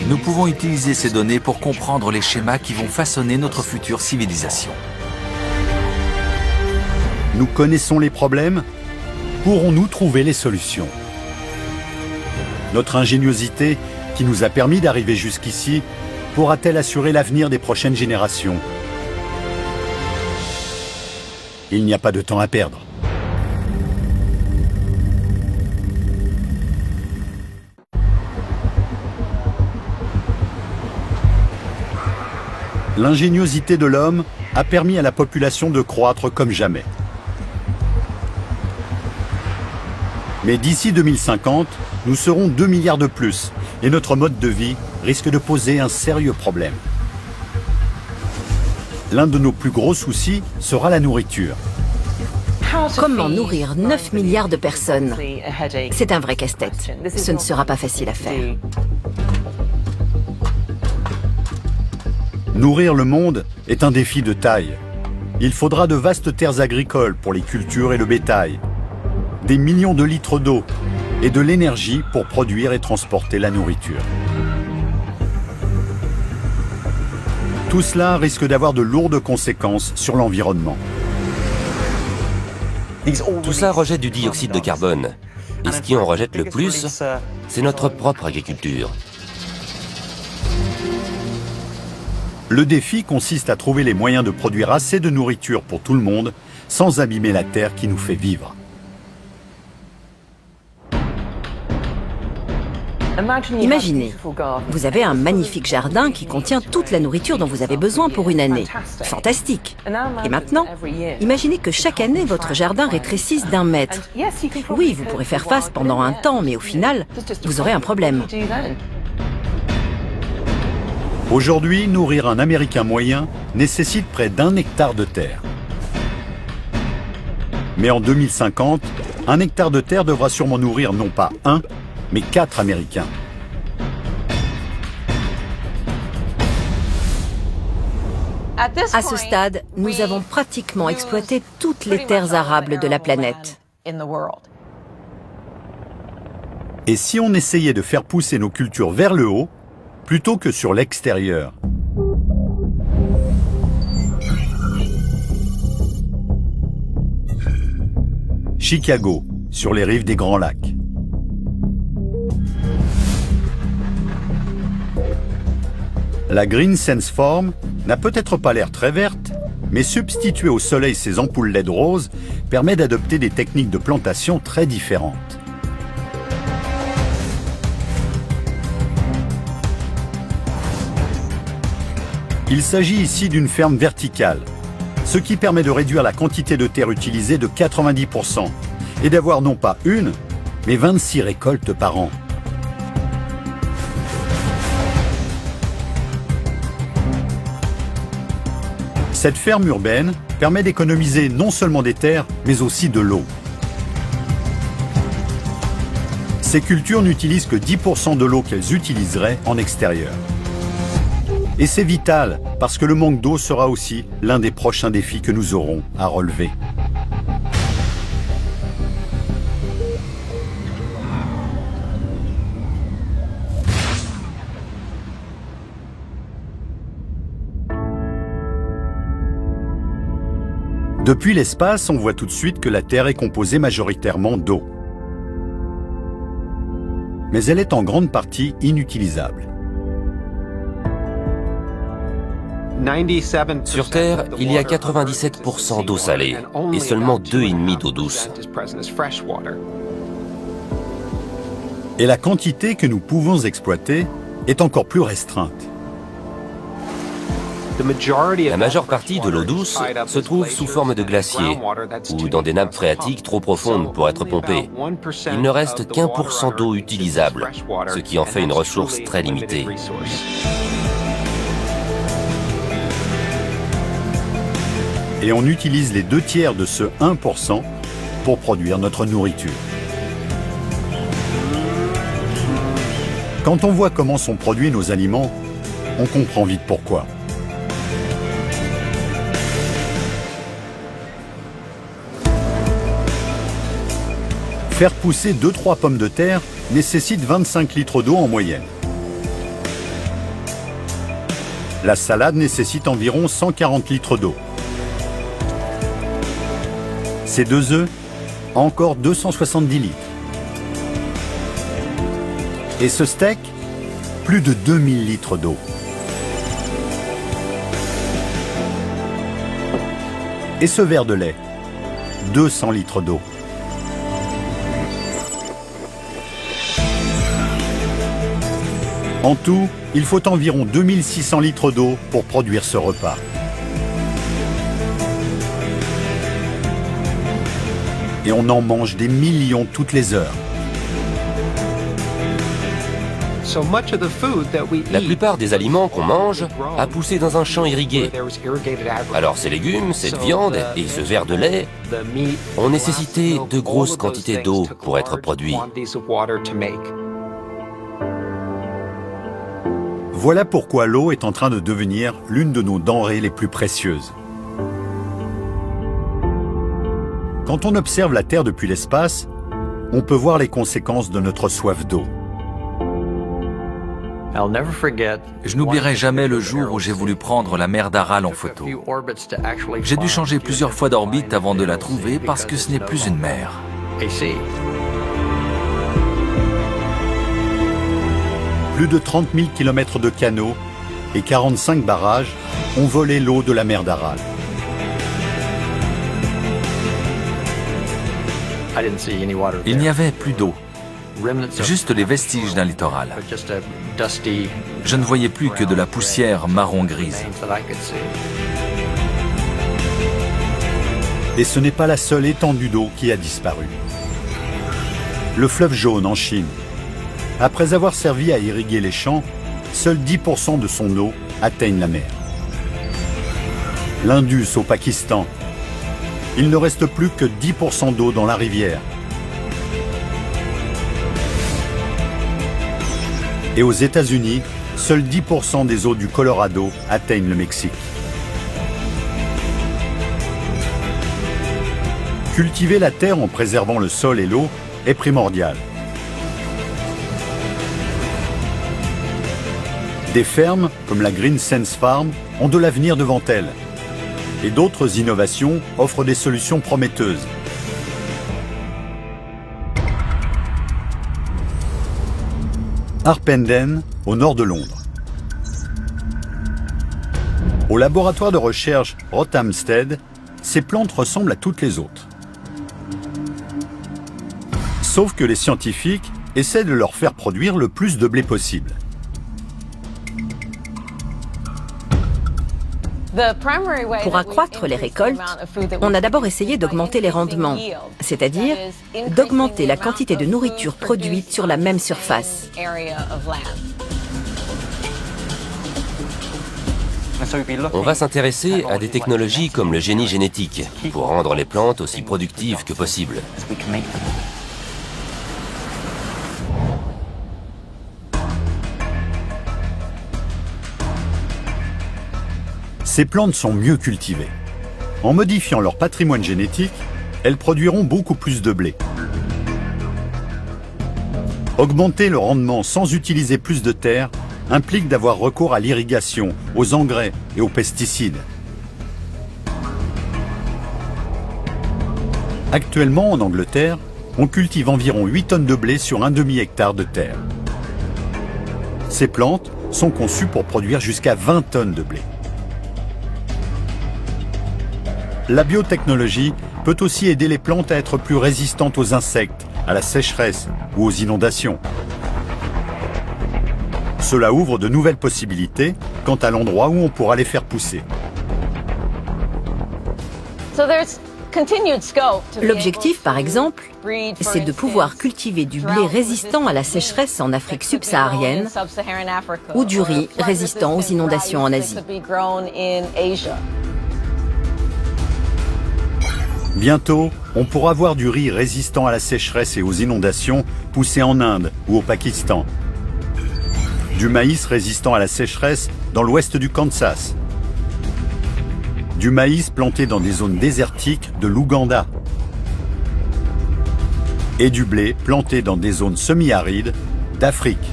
Nous pouvons utiliser ces données pour comprendre les schémas qui vont façonner notre future civilisation. Nous connaissons les problèmes, pourrons-nous trouver les solutions? Notre ingéniosité, qui nous a permis d'arriver jusqu'ici, pourra-t-elle assurer l'avenir des prochaines générations? Il n'y a pas de temps à perdre. L'ingéniosité de l'homme a permis à la population de croître comme jamais. Mais d'ici 2050, nous serons 2 milliards de plus et notre mode de vie risque de poser un sérieux problème. L'un de nos plus gros soucis sera la nourriture. Comment nourrir 9 milliards de personnes? C'est un vrai casse-tête. Ce ne sera pas facile à faire. Nourrir le monde est un défi de taille. Il faudra de vastes terres agricoles pour les cultures et le bétail, des millions de litres d'eau et de l'énergie pour produire et transporter la nourriture. Tout cela risque d'avoir de lourdes conséquences sur l'environnement. Tout ça rejette du dioxyde de carbone. Et ce qui en rejette le plus, c'est notre propre agriculture. Le défi consiste à trouver les moyens de produire assez de nourriture pour tout le monde sans abîmer la terre qui nous fait vivre. Imaginez, vous avez un magnifique jardin qui contient toute la nourriture dont vous avez besoin pour une année. Fantastique. Et maintenant, imaginez que chaque année, votre jardin rétrécisse d'1 mètre. Oui, vous pourrez faire face pendant un temps, mais au final, vous aurez un problème. Aujourd'hui, nourrir un Américain moyen nécessite près d'1 hectare de terre. Mais en 2050, 1 hectare de terre devra sûrement nourrir non pas 1, mais 4 Américains. À ce stade, nous avons pratiquement exploité toutes les terres arables de la planète. Et si on essayait de faire pousser nos cultures vers le haut, plutôt que sur l'extérieur? Chicago, sur les rives des Grands Lacs. La Green Sense Farm n'a peut-être pas l'air très verte, mais substituer au soleil ces ampoules LED roses permet d'adopter des techniques de plantation très différentes. Il s'agit ici d'une ferme verticale, ce qui permet de réduire la quantité de terre utilisée de 90% et d'avoir non pas une, mais 26 récoltes par an. Cette ferme urbaine permet d'économiser non seulement des terres, mais aussi de l'eau. Ces cultures n'utilisent que 10% de l'eau qu'elles utiliseraient en extérieur. Et c'est vital, parce que le manque d'eau sera aussi l'un des prochains défis que nous aurons à relever. Depuis l'espace, on voit tout de suite que la Terre est composée majoritairement d'eau. Mais elle est en grande partie inutilisable. Sur Terre, il y a 97% d'eau salée et seulement 2,5% d'eau douce. Et la quantité que nous pouvons exploiter est encore plus restreinte. La majeure partie de l'eau douce se trouve sous forme de glaciers ou dans des nappes phréatiques trop profondes pour être pompées. Il ne reste qu'1% d'eau utilisable, ce qui en fait une ressource très limitée. Et on utilise les 2/3 de ce 1% pour produire notre nourriture. Quand on voit comment sont produits nos aliments, on comprend vite pourquoi. Faire pousser 2-3 pommes de terre nécessite 25 litres d'eau en moyenne. La salade nécessite environ 140 litres d'eau. Ces 2 œufs, encore 270 litres. Et ce steak, plus de 2000 litres d'eau. Et ce verre de lait, 200 litres d'eau. En tout, il faut environ 2600 litres d'eau pour produire ce repas. Et on en mange des millions toutes les heures. La plupart des aliments qu'on mange a poussé dans un champ irrigué. Alors ces légumes, cette viande et ce verre de lait ont nécessité de grosses quantités d'eau pour être produits. Voilà pourquoi l'eau est en train de devenir l'une de nos denrées les plus précieuses. Quand on observe la Terre depuis l'espace, on peut voir les conséquences de notre soif d'eau. Je n'oublierai jamais le jour où j'ai voulu prendre la mer d'Aral en photo. J'ai dû changer plusieurs fois d'orbite avant de la trouver parce que ce n'est plus une mer. Plus de 30 000 km de canaux et 45 barrages ont volé l'eau de la mer d'Aral. Il n'y avait plus d'eau, juste les vestiges d'un littoral. Je ne voyais plus que de la poussière marron-grise. Et ce n'est pas la seule étendue d'eau qui a disparu. Le fleuve Jaune en Chine, après avoir servi à irriguer les champs, seuls 10% de son eau atteignent la mer. L'Indus au Pakistan, il ne reste plus que 10% d'eau dans la rivière. Et aux États-Unis, seuls 10% des eaux du Colorado atteignent le Mexique. Cultiver la terre en préservant le sol et l'eau est primordial. Des fermes, comme la Green Sense Farm, ont de l'avenir devant elles. Et d'autres innovations offrent des solutions prometteuses. Harpenden, au nord de Londres. Au laboratoire de recherche Rothamsted, ces plantes ressemblent à toutes les autres. Sauf que les scientifiques essaient de leur faire produire le plus de blé possible. Pour accroître les récoltes, on a d'abord essayé d'augmenter les rendements, c'est-à-dire d'augmenter la quantité de nourriture produite sur la même surface. On va s'intéresser à des technologies comme le génie génétique pour rendre les plantes aussi productives que possible. Ces plantes sont mieux cultivées. En modifiant leur patrimoine génétique, elles produiront beaucoup plus de blé. Augmenter le rendement sans utiliser plus de terre implique d'avoir recours à l'irrigation, aux engrais et aux pesticides. Actuellement, en Angleterre, on cultive environ 8 tonnes de blé sur un demi-hectare de terre. Ces plantes sont conçues pour produire jusqu'à 20 tonnes de blé. La biotechnologie peut aussi aider les plantes à être plus résistantes aux insectes, à la sécheresse ou aux inondations. Cela ouvre de nouvelles possibilités quant à l'endroit où on pourra les faire pousser. L'objectif, par exemple, c'est de pouvoir cultiver du blé résistant à la sécheresse en Afrique subsaharienne ou du riz résistant aux inondations en Asie. Bientôt, on pourra voir du riz résistant à la sécheresse et aux inondations poussé en Inde ou au Pakistan. Du maïs résistant à la sécheresse dans l'ouest du Kansas. Du maïs planté dans des zones désertiques de l'Ouganda. Et du blé planté dans des zones semi-arides d'Afrique,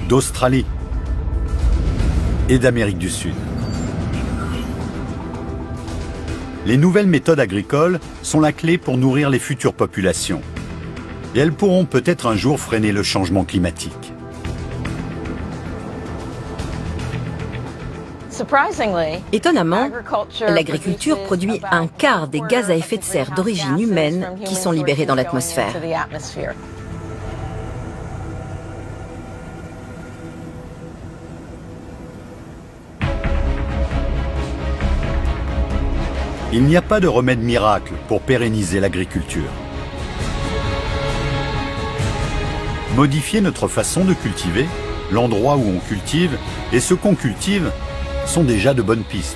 d'Australie et d'Amérique du Sud. Les nouvelles méthodes agricoles sont la clé pour nourrir les futures populations. Et elles pourront peut-être un jour freiner le changement climatique. Étonnamment, l'agriculture produit un quart des gaz à effet de serre d'origine humaine qui sont libérés dans l'atmosphère. Il n'y a pas de remède miracle pour pérenniser l'agriculture. Modifier notre façon de cultiver, l'endroit où on cultive et ce qu'on cultive sont déjà de bonnes pistes.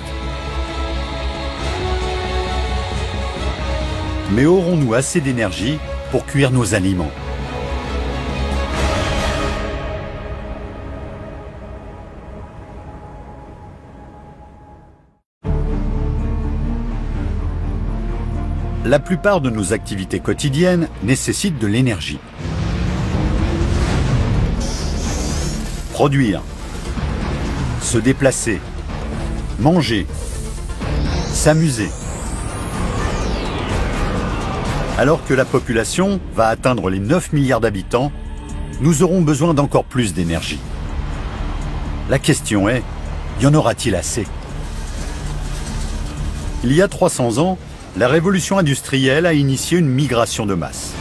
Mais aurons-nous assez d'énergie pour cuire nos aliments ? La plupart de nos activités quotidiennes nécessitent de l'énergie. Produire, se déplacer, manger, s'amuser. Alors que la population va atteindre les 9 milliards d'habitants, nous aurons besoin d'encore plus d'énergie. La question est, y en aura-t-il assez ? Il y a 300 ans, la révolution industrielle a initié une migration de masse.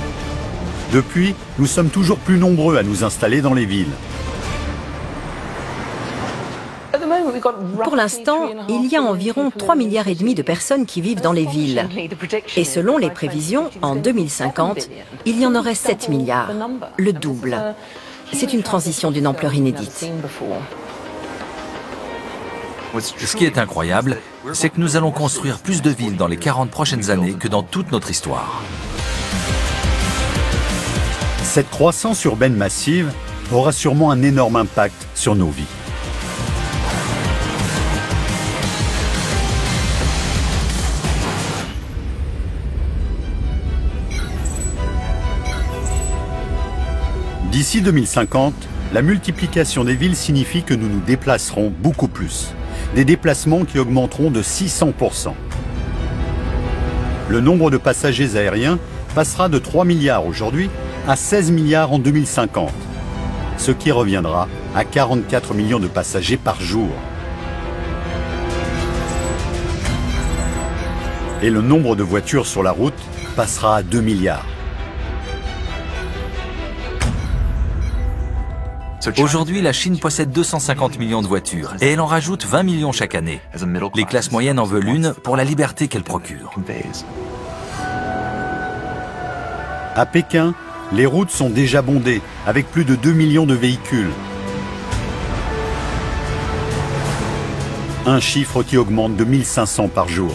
Depuis, nous sommes toujours plus nombreux à nous installer dans les villes. Pour l'instant, il y a environ 3,5 milliards de personnes qui vivent dans les villes. Et selon les prévisions, en 2050, il y en aurait 7 milliards, le double. C'est une transition d'une ampleur inédite. Ce qui est incroyable, c'est que nous allons construire plus de villes dans les 40 prochaines années que dans toute notre histoire. Cette croissance urbaine massive aura sûrement un énorme impact sur nos vies. D'ici 2050, la multiplication des villes signifie que nous nous déplacerons beaucoup plus. Des déplacements qui augmenteront de 600%. Le nombre de passagers aériens passera de 3 milliards aujourd'hui à 16 milliards en 2050, ce qui reviendra à 44 millions de passagers par jour. Et le nombre de voitures sur la route passera à 2 milliards. Aujourd'hui, la Chine possède 250 millions de voitures et elle en rajoute 20 millions chaque année. Les classes moyennes en veulent une pour la liberté qu'elle procure. À Pékin, les routes sont déjà bondées, avec plus de 2 millions de véhicules. Un chiffre qui augmente de 1500 par jour.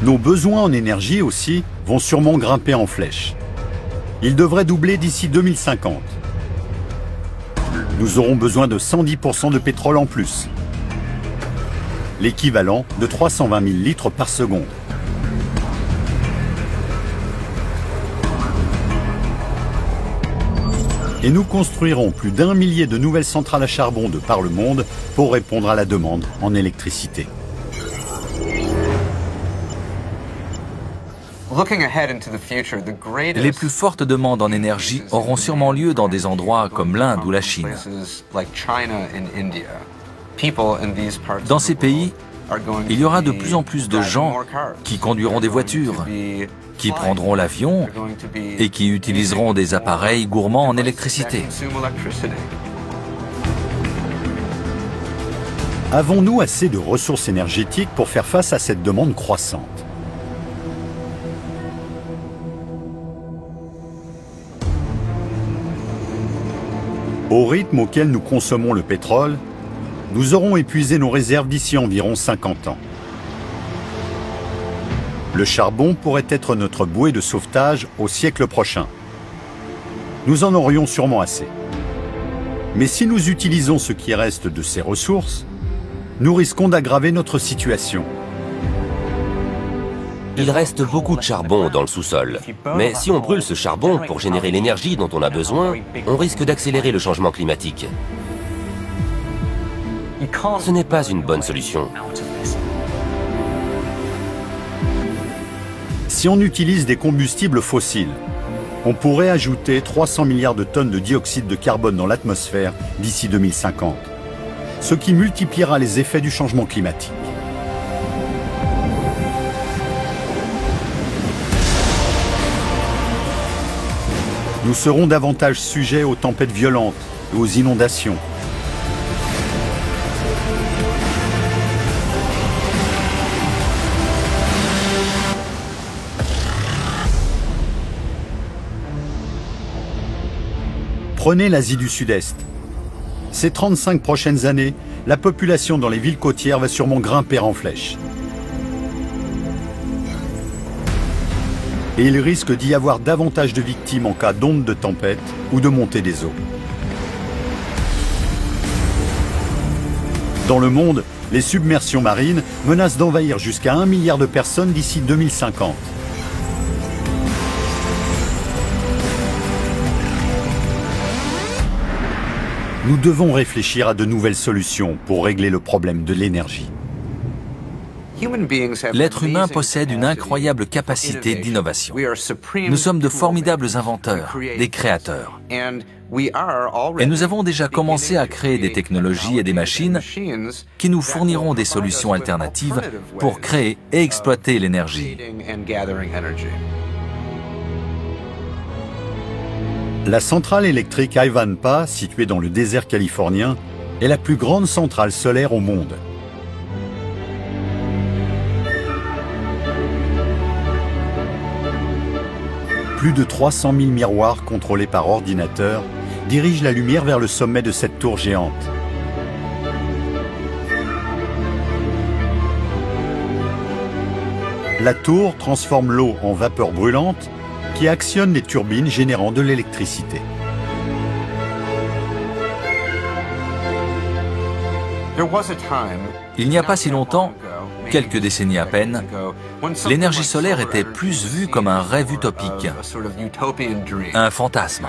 Nos besoins en énergie aussi vont sûrement grimper en flèche. Ils devraient doubler d'ici 2050. Nous aurons besoin de 110% de pétrole en plus, l'équivalent de 320 000 litres par seconde. Et nous construirons plus d'1 millier de nouvelles centrales à charbon de par le monde pour répondre à la demande en électricité. Les plus fortes demandes en énergie auront sûrement lieu dans des endroits comme l'Inde ou la Chine. Dans ces pays, il y aura de plus en plus de gens qui conduiront des voitures, qui prendront l'avion et qui utiliseront des appareils gourmands en électricité. Avons-nous assez de ressources énergétiques pour faire face à cette demande croissante ? Au rythme auquel nous consommons le pétrole, nous aurons épuisé nos réserves d'ici environ 50 ans. Le charbon pourrait être notre bouée de sauvetage au siècle prochain. Nous en aurions sûrement assez. Mais si nous utilisons ce qui reste de ces ressources, nous risquons d'aggraver notre situation. Il reste beaucoup de charbon dans le sous-sol. Mais si on brûle ce charbon pour générer l'énergie dont on a besoin, on risque d'accélérer le changement climatique. Ce n'est pas une bonne solution. Si on utilise des combustibles fossiles, on pourrait ajouter 300 milliards de tonnes de dioxyde de carbone dans l'atmosphère d'ici 2050, ce qui multipliera les effets du changement climatique. Nous serons davantage sujets aux tempêtes violentes et aux inondations. Prenez l'Asie du Sud-Est. Ces 35 prochaines années, la population dans les villes côtières va sûrement grimper en flèche. Et il risque d'y avoir davantage de victimes en cas d'onde de tempête ou de montée des eaux. Dans le monde, les submersions marines menacent d'envahir jusqu'à 1 milliard de personnes d'ici 2050. Nous devons réfléchir à de nouvelles solutions pour régler le problème de l'énergie. L'être humain possède une incroyable capacité d'innovation. Nous sommes de formidables inventeurs, des créateurs. Et nous avons déjà commencé à créer des technologies et des machines qui nous fourniront des solutions alternatives pour créer et exploiter l'énergie. La centrale électrique Ivanpah, située dans le désert californien, est la plus grande centrale solaire au monde. Plus de 300 000 miroirs contrôlés par ordinateur dirigent la lumière vers le sommet de cette tour géante. La tour transforme l'eau en vapeur brûlante qui actionne les turbines générant de l'électricité. Il n'y a pas si longtemps, quelques décennies à peine, l'énergie solaire était plus vue comme un rêve utopique, un fantasme.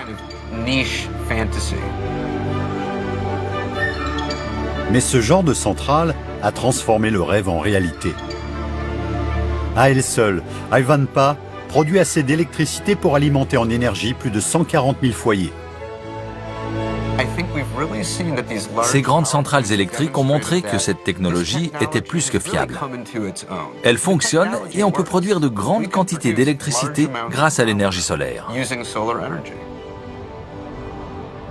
Mais ce genre de centrale a transformé le rêve en réalité. À elle seule, Ivanpah produit assez d'électricité pour alimenter en énergie plus de 140 000 foyers. Ces grandes centrales électriques ont montré que cette technologie était plus que fiable. Elle fonctionne et on peut produire de grandes quantités d'électricité grâce à l'énergie solaire.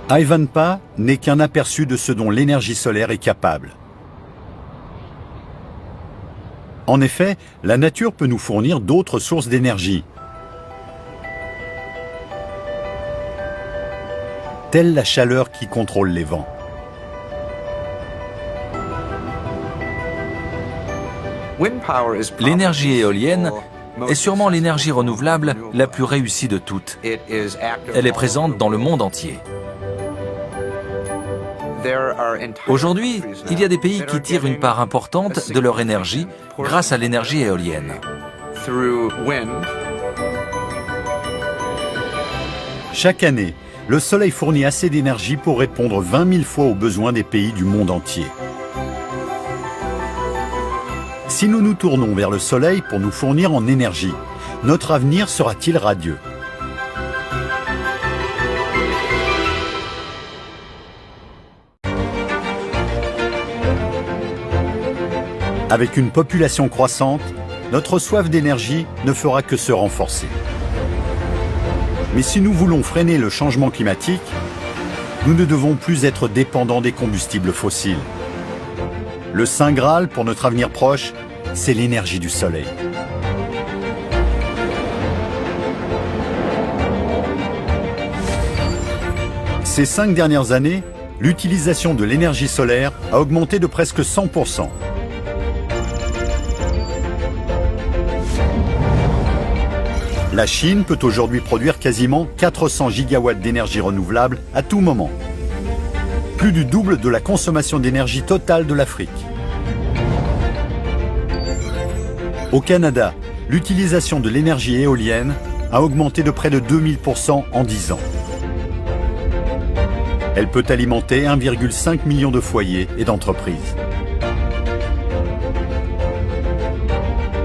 Ivanpah n'est qu'un aperçu de ce dont l'énergie solaire est capable. En effet, la nature peut nous fournir d'autres sources d'énergie, telle la chaleur qui contrôle les vents. L'énergie éolienne est sûrement l'énergie renouvelable la plus réussie de toutes. Elle est présente dans le monde entier. Aujourd'hui, il y a des pays qui tirent une part importante de leur énergie grâce à l'énergie éolienne. Chaque année, le Soleil fournit assez d'énergie pour répondre 20 000 fois aux besoins des pays du monde entier. Si nous nous tournons vers le Soleil pour nous fournir en énergie, notre avenir sera-t-il radieux ? Avec une population croissante, notre soif d'énergie ne fera que se renforcer. Mais si nous voulons freiner le changement climatique, nous ne devons plus être dépendants des combustibles fossiles. Le Saint Graal pour notre avenir proche, c'est l'énergie du soleil. Ces 5 dernières années, l'utilisation de l'énergie solaire a augmenté de presque 100%. La Chine peut aujourd'hui produire quasiment 400 gigawatts d'énergie renouvelable à tout moment. Plus du double de la consommation d'énergie totale de l'Afrique. Au Canada, l'utilisation de l'énergie éolienne a augmenté de près de 2000% en 10 ans. Elle peut alimenter 1,5 million de foyers et d'entreprises.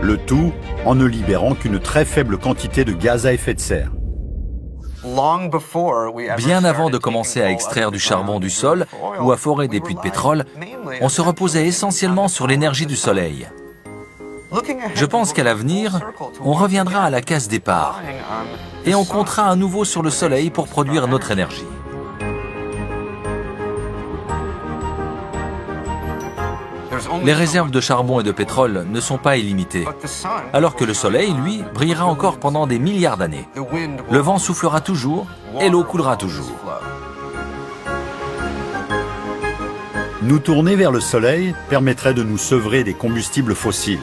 Le tout en ne libérant qu'une très faible quantité de gaz à effet de serre. Bien avant de commencer à extraire du charbon du sol ou à forer des puits de pétrole, on se reposait essentiellement sur l'énergie du soleil. Je pense qu'à l'avenir, on reviendra à la case départ et on comptera à nouveau sur le soleil pour produire notre énergie. Les réserves de charbon et de pétrole ne sont pas illimitées, alors que le soleil, lui, brillera encore pendant des milliards d'années. Le vent soufflera toujours et l'eau coulera toujours. Nous tourner vers le soleil permettrait de nous sevrer des combustibles fossiles.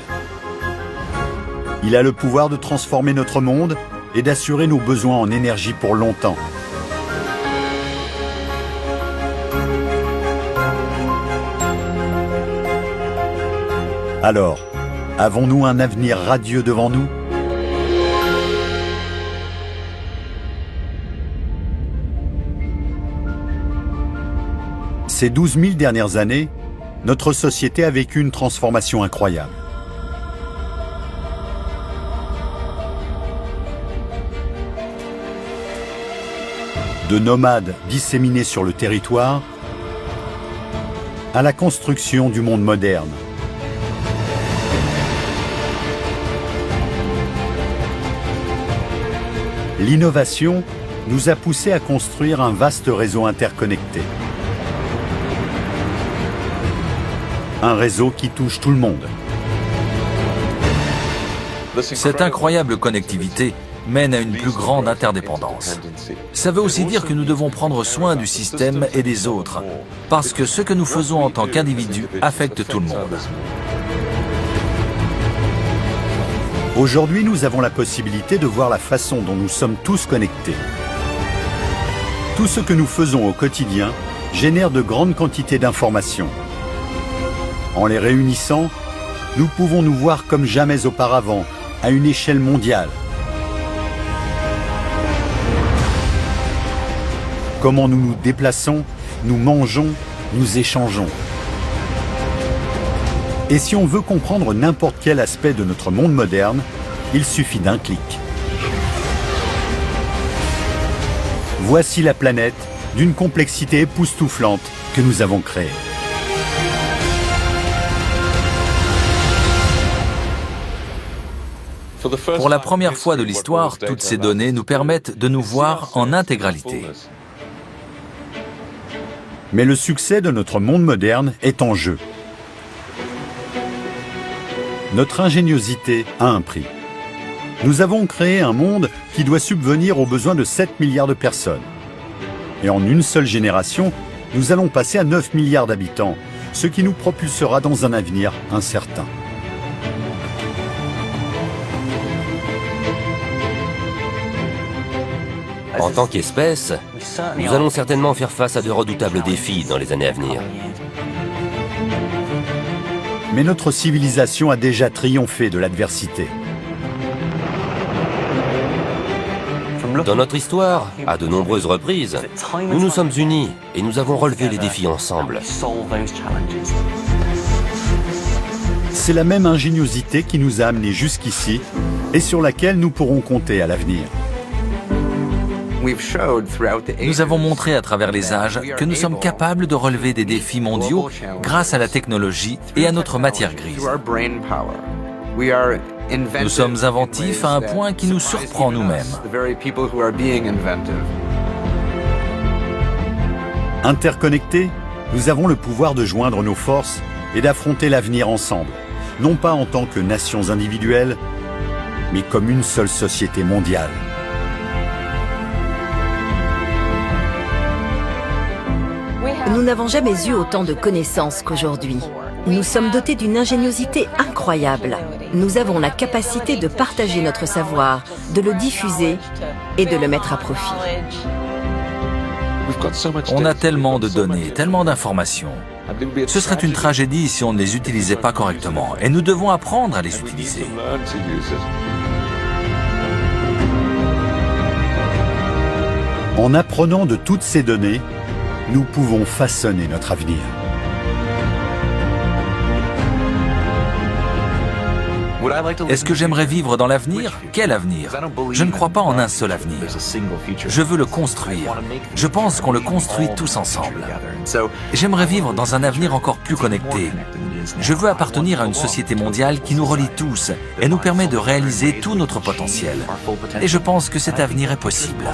Il a le pouvoir de transformer notre monde et d'assurer nos besoins en énergie pour longtemps. Alors, avons-nous un avenir radieux devant nous ? Ces 12 000 dernières années, notre société a vécu une transformation incroyable. De nomades disséminés sur le territoire à la construction du monde moderne. L'innovation nous a poussés à construire un vaste réseau interconnecté. Un réseau qui touche tout le monde. Cette incroyable connectivité mène à une plus grande interdépendance. Ça veut aussi dire que nous devons prendre soin du système et des autres, parce que ce que nous faisons en tant qu'individus affecte tout le monde. Aujourd'hui, nous avons la possibilité de voir la façon dont nous sommes tous connectés. Tout ce que nous faisons au quotidien génère de grandes quantités d'informations. En les réunissant, nous pouvons nous voir comme jamais auparavant, à une échelle mondiale. Comment nous nous déplaçons, nous mangeons, nous échangeons. Et si on veut comprendre n'importe quel aspect de notre monde moderne, il suffit d'un clic. Voici la planète d'une complexité époustouflante que nous avons créée. Pour la première fois de l'histoire, toutes ces données nous permettent de nous voir en intégralité. Mais le succès de notre monde moderne est en jeu. Notre ingéniosité a un prix. Nous avons créé un monde qui doit subvenir aux besoins de 7 milliards de personnes. Et en une seule génération, nous allons passer à 9 milliards d'habitants, ce qui nous propulsera dans un avenir incertain. En tant qu'espèce, nous allons certainement faire face à de redoutables défis dans les années à venir. Mais notre civilisation a déjà triomphé de l'adversité. Dans notre histoire, à de nombreuses reprises, nous nous sommes unis et nous avons relevé les défis ensemble. C'est la même ingéniosité qui nous a amenés jusqu'ici et sur laquelle nous pourrons compter à l'avenir. Nous avons montré à travers les âges que nous sommes capables de relever des défis mondiaux grâce à la technologie et à notre matière grise. Nous sommes inventifs à un point qui nous surprend nous-mêmes. Interconnectés, nous avons le pouvoir de joindre nos forces et d'affronter l'avenir ensemble, non pas en tant que nations individuelles, mais comme une seule société mondiale. Nous n'avons jamais eu autant de connaissances qu'aujourd'hui. Nous sommes dotés d'une ingéniosité incroyable. Nous avons la capacité de partager notre savoir, de le diffuser et de le mettre à profit. On a tellement de données, tellement d'informations. Ce serait une tragédie si on ne les utilisait pas correctement, et nous devons apprendre à les utiliser. En apprenant de toutes ces données, nous pouvons façonner notre avenir. Est-ce que j'aimerais vivre dans l'avenir? Quel avenir? Je ne crois pas en un seul avenir. Je veux le construire. Je pense qu'on le construit tous ensemble. J'aimerais vivre dans un avenir encore plus connecté. Je veux appartenir à une société mondiale qui nous relie tous et nous permet de réaliser tout notre potentiel. Et je pense que cet avenir est possible.